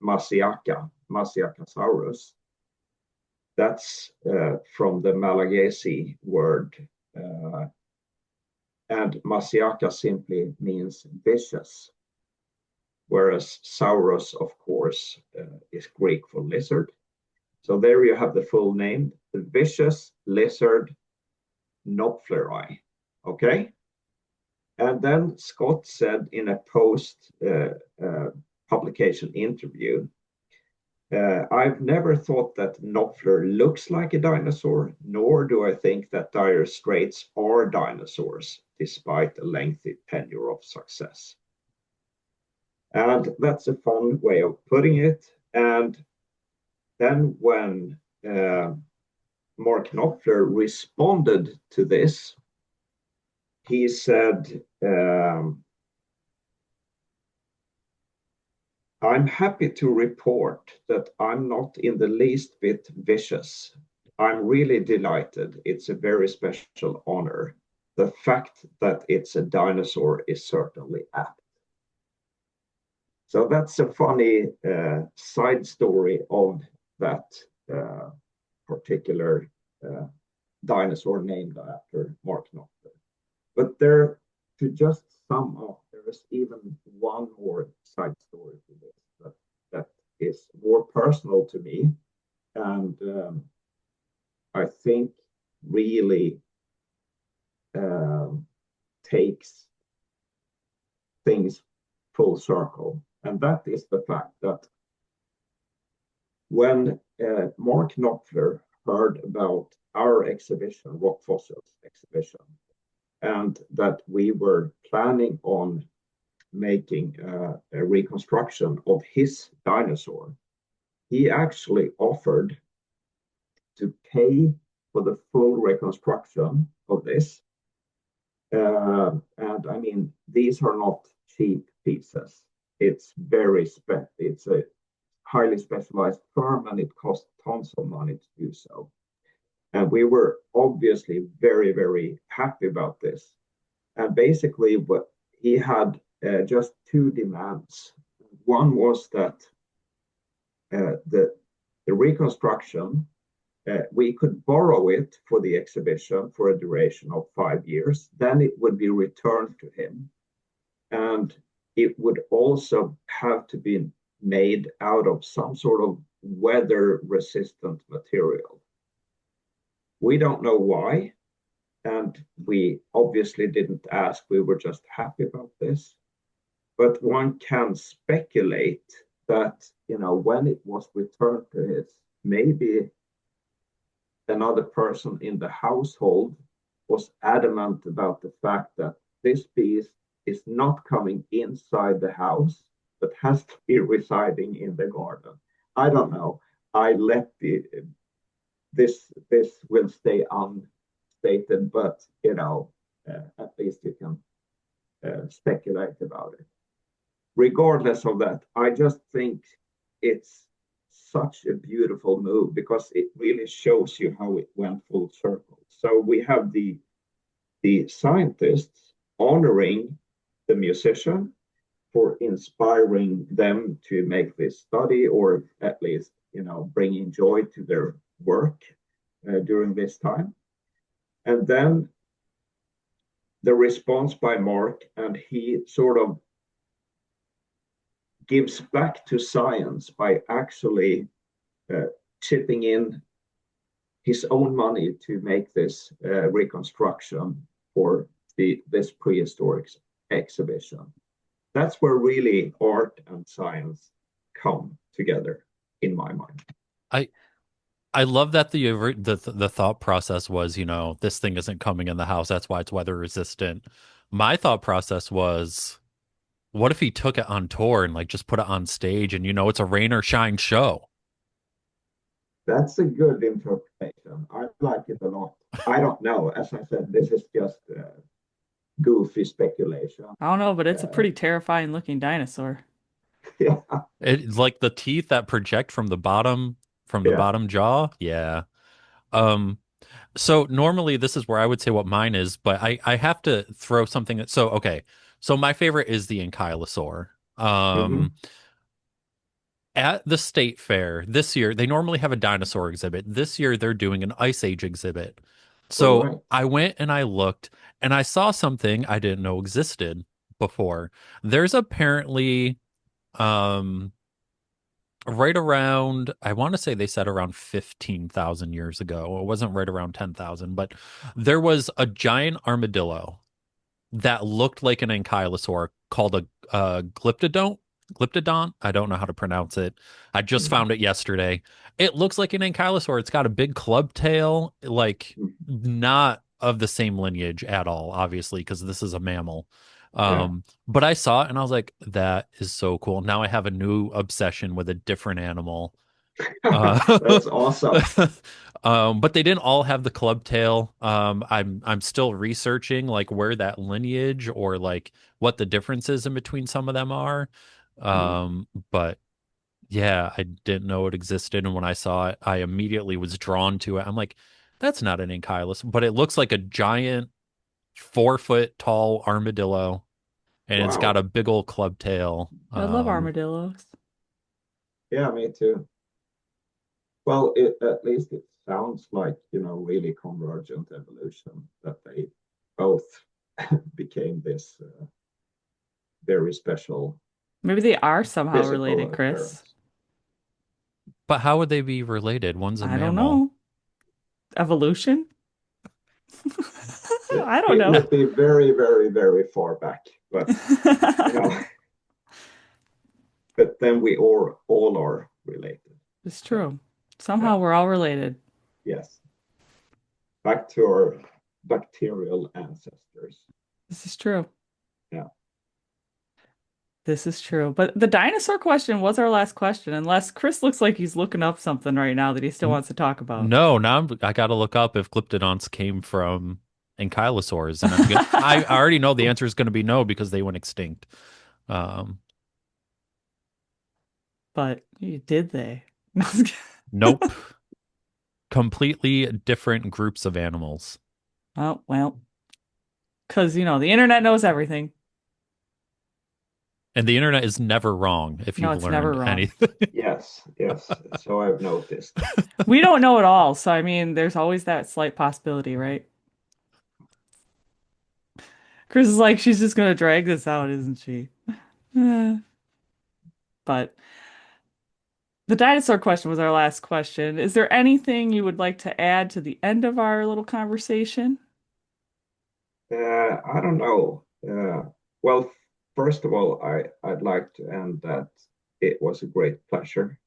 Speaker 1: Masiakasaurus, that's from the Malagasy word, and Masiaka simply means vicious, whereas saurus, of course, is Greek for lizard. So there you have the full name, the vicious lizard Knopfleri, okay? And then Scott said in a post publication interview, I've never thought that Knopfler looks like a dinosaur, nor do I think that Dire Straits are dinosaurs, despite a lengthy tenure of success. And that's a fun way of putting it. And then when Mark Knopfler responded to this, he said, I'm happy to report that I'm not in the least bit vicious. I'm really delighted. It's a very special honor. The fact that it's a dinosaur is certainly apt. So that's a funny side story of that particular dinosaur named after Mark Knopfler. But there, to just sum up, there is even one more side story to this that is more personal to me, and I think really takes things full circle. And that is the fact that when Mark Knopfler heard about our exhibition, Rock Fossils exhibition, and that we were planning on making a reconstruction of his dinosaur, he actually offered to pay for the full reconstruction of this. And I mean, these are not cheap pieces. It's it's a highly specialized firm, and it costs tons of money to do so. And we were obviously very, very happy about this. And basically, what he had just two demands. One was that the reconstruction, we could borrow it for the exhibition for a duration of 5 years. Then it would be returned to him. And it would also have to be made out of some sort of weather-resistant material. We don't know why, and we obviously didn't ask. We were just happy about this. But one can speculate that, when it was returned to his, maybe another person in the household was adamant about the fact that this piece is not coming inside the house, but has to be residing in the garden. I don't know. I let this will stay unstated, but at least you can speculate about it. Regardless of that, I just think it's such a beautiful move because it really shows you how it went full circle. So we have the scientists honoring the musician for inspiring them to make this study, or at least, bringing joy to their work during this time. And then the response by Mark, and he sort of gives back to science by actually chipping in his own money to make this reconstruction for this prehistoric exhibition. That's where really art and science come together, in my mind.
Speaker 3: I love that the thought process was, this thing isn't coming in the house, that's why it's weather resistant. My thought process was, what if he took it on tour and like just put it on stage and it's a rain or shine show?
Speaker 1: That's a good interpretation. I like it a lot. I don't know. As I said, this is just goofy speculation.
Speaker 2: I don't know, but it's a pretty terrifying looking dinosaur.
Speaker 1: Yeah.
Speaker 3: It's like the teeth that project from the bottom jaw. Yeah. So normally this is where I would say what mine is, but I have to throw something okay. So my favorite is the ankylosaur. At the state fair this year, they normally have a dinosaur exhibit. This year they're doing an ice age exhibit. So
Speaker 1: right.
Speaker 3: I went and I looked and I saw something I didn't know existed before. There's apparently right around, I want to say they said around 15,000 years ago. It wasn't right around 10,000, but there was a giant armadillo that looked like an ankylosaur called a glyptodont. Glyptodont. I don't know how to pronounce it. I just found it yesterday. It looks like an ankylosaur. It's got a big club tail, like not of the same lineage at all, obviously, because this is a mammal. But I saw it and I was like, that is so cool. Now I have a new obsession with a different animal.
Speaker 1: That's awesome.
Speaker 3: But they didn't all have the club tail. I'm still researching like where that lineage or like what the differences in between some of them are. But yeah, I didn't know it existed, and when I saw it, I immediately was drawn to it. I'm like, that's not an ankylosaur, but it looks like a giant 4-foot tall armadillo, and it's got a big old club tail.
Speaker 2: I love armadillos.
Speaker 1: Yeah, me too. Well, at least it sounds like, really convergent evolution, that they both became this very special.
Speaker 2: Maybe they are somehow related, Chris.
Speaker 1: Appearance.
Speaker 3: But how would they be related? One's a mammal.
Speaker 2: I don't know. Evolution? I don't know.
Speaker 1: It would be very, very, very far back, but but then we all are related.
Speaker 2: It's true. Somehow we're all related.
Speaker 1: Yes. Back to our bacterial ancestors.
Speaker 2: This is true.
Speaker 1: Yeah.
Speaker 2: This is true. But the dinosaur question was our last question, unless Chris looks like he's looking up something right now that he still wants to talk about.
Speaker 3: No, now I got to look up if glyptodonts came from ankylosaurs, and I already know the answer is going to be no because they went extinct.
Speaker 2: But did they?
Speaker 3: Nope. Completely different groups of animals.
Speaker 2: Oh, well, because, the internet knows everything.
Speaker 3: And the internet is never wrong if you've learned anything.
Speaker 1: Yes. So I've noticed.
Speaker 2: We don't know it all. So, I mean, there's always that slight possibility, right? Chris is like, she's just going to drag this out, isn't she? But the dinosaur question was our last question. Is there anything you would like to add to the end of our little conversation?
Speaker 1: I don't know. Well, first of all, I'd like to end that it was a great pleasure.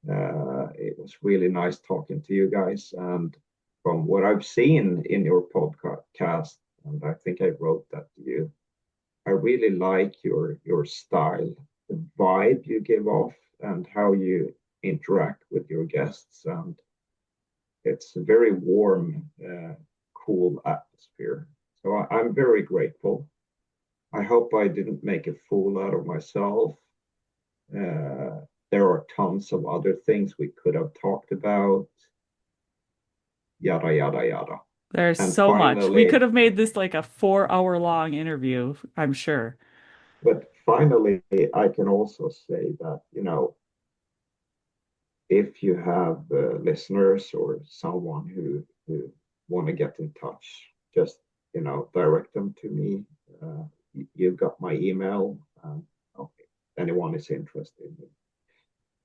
Speaker 1: It was really nice talking to you guys. And from what I've seen in your podcast, and I think I wrote that to you, I really like your style, the vibe you give off, and how you interact with your guests. And it's a very warm, cool atmosphere. So I'm very grateful. I hope I didn't make a fool out of myself. There are tons of other things we could have talked about, yada, yada, yada.
Speaker 2: There's
Speaker 1: And
Speaker 2: so much. We could
Speaker 1: finally,
Speaker 2: have made this like a 4 hour long interview, I'm sure.
Speaker 1: but finally, I can also say that, if you have listeners or someone who want to get in touch, just, direct them to me. You've got my email. If anyone is interested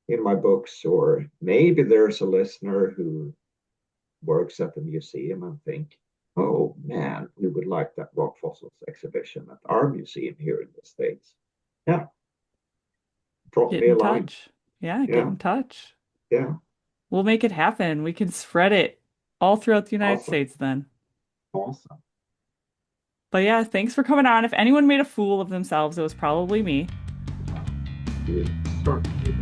Speaker 1: in my books, or maybe there's a listener who works at the museum and think, oh man, we would like that rock fossils exhibition at our museum here in the States. Yeah, drop
Speaker 2: Get
Speaker 1: me a
Speaker 2: in
Speaker 1: line.
Speaker 2: touch. Yeah, get
Speaker 1: Yeah,
Speaker 2: in touch.
Speaker 1: yeah,
Speaker 2: We'll make it happen. We can spread it all throughout the United
Speaker 1: awesome,
Speaker 2: States then.
Speaker 1: awesome.
Speaker 2: But yeah, thanks for coming on. If anyone made a fool of themselves, it was probably me.
Speaker 1: You certainly did.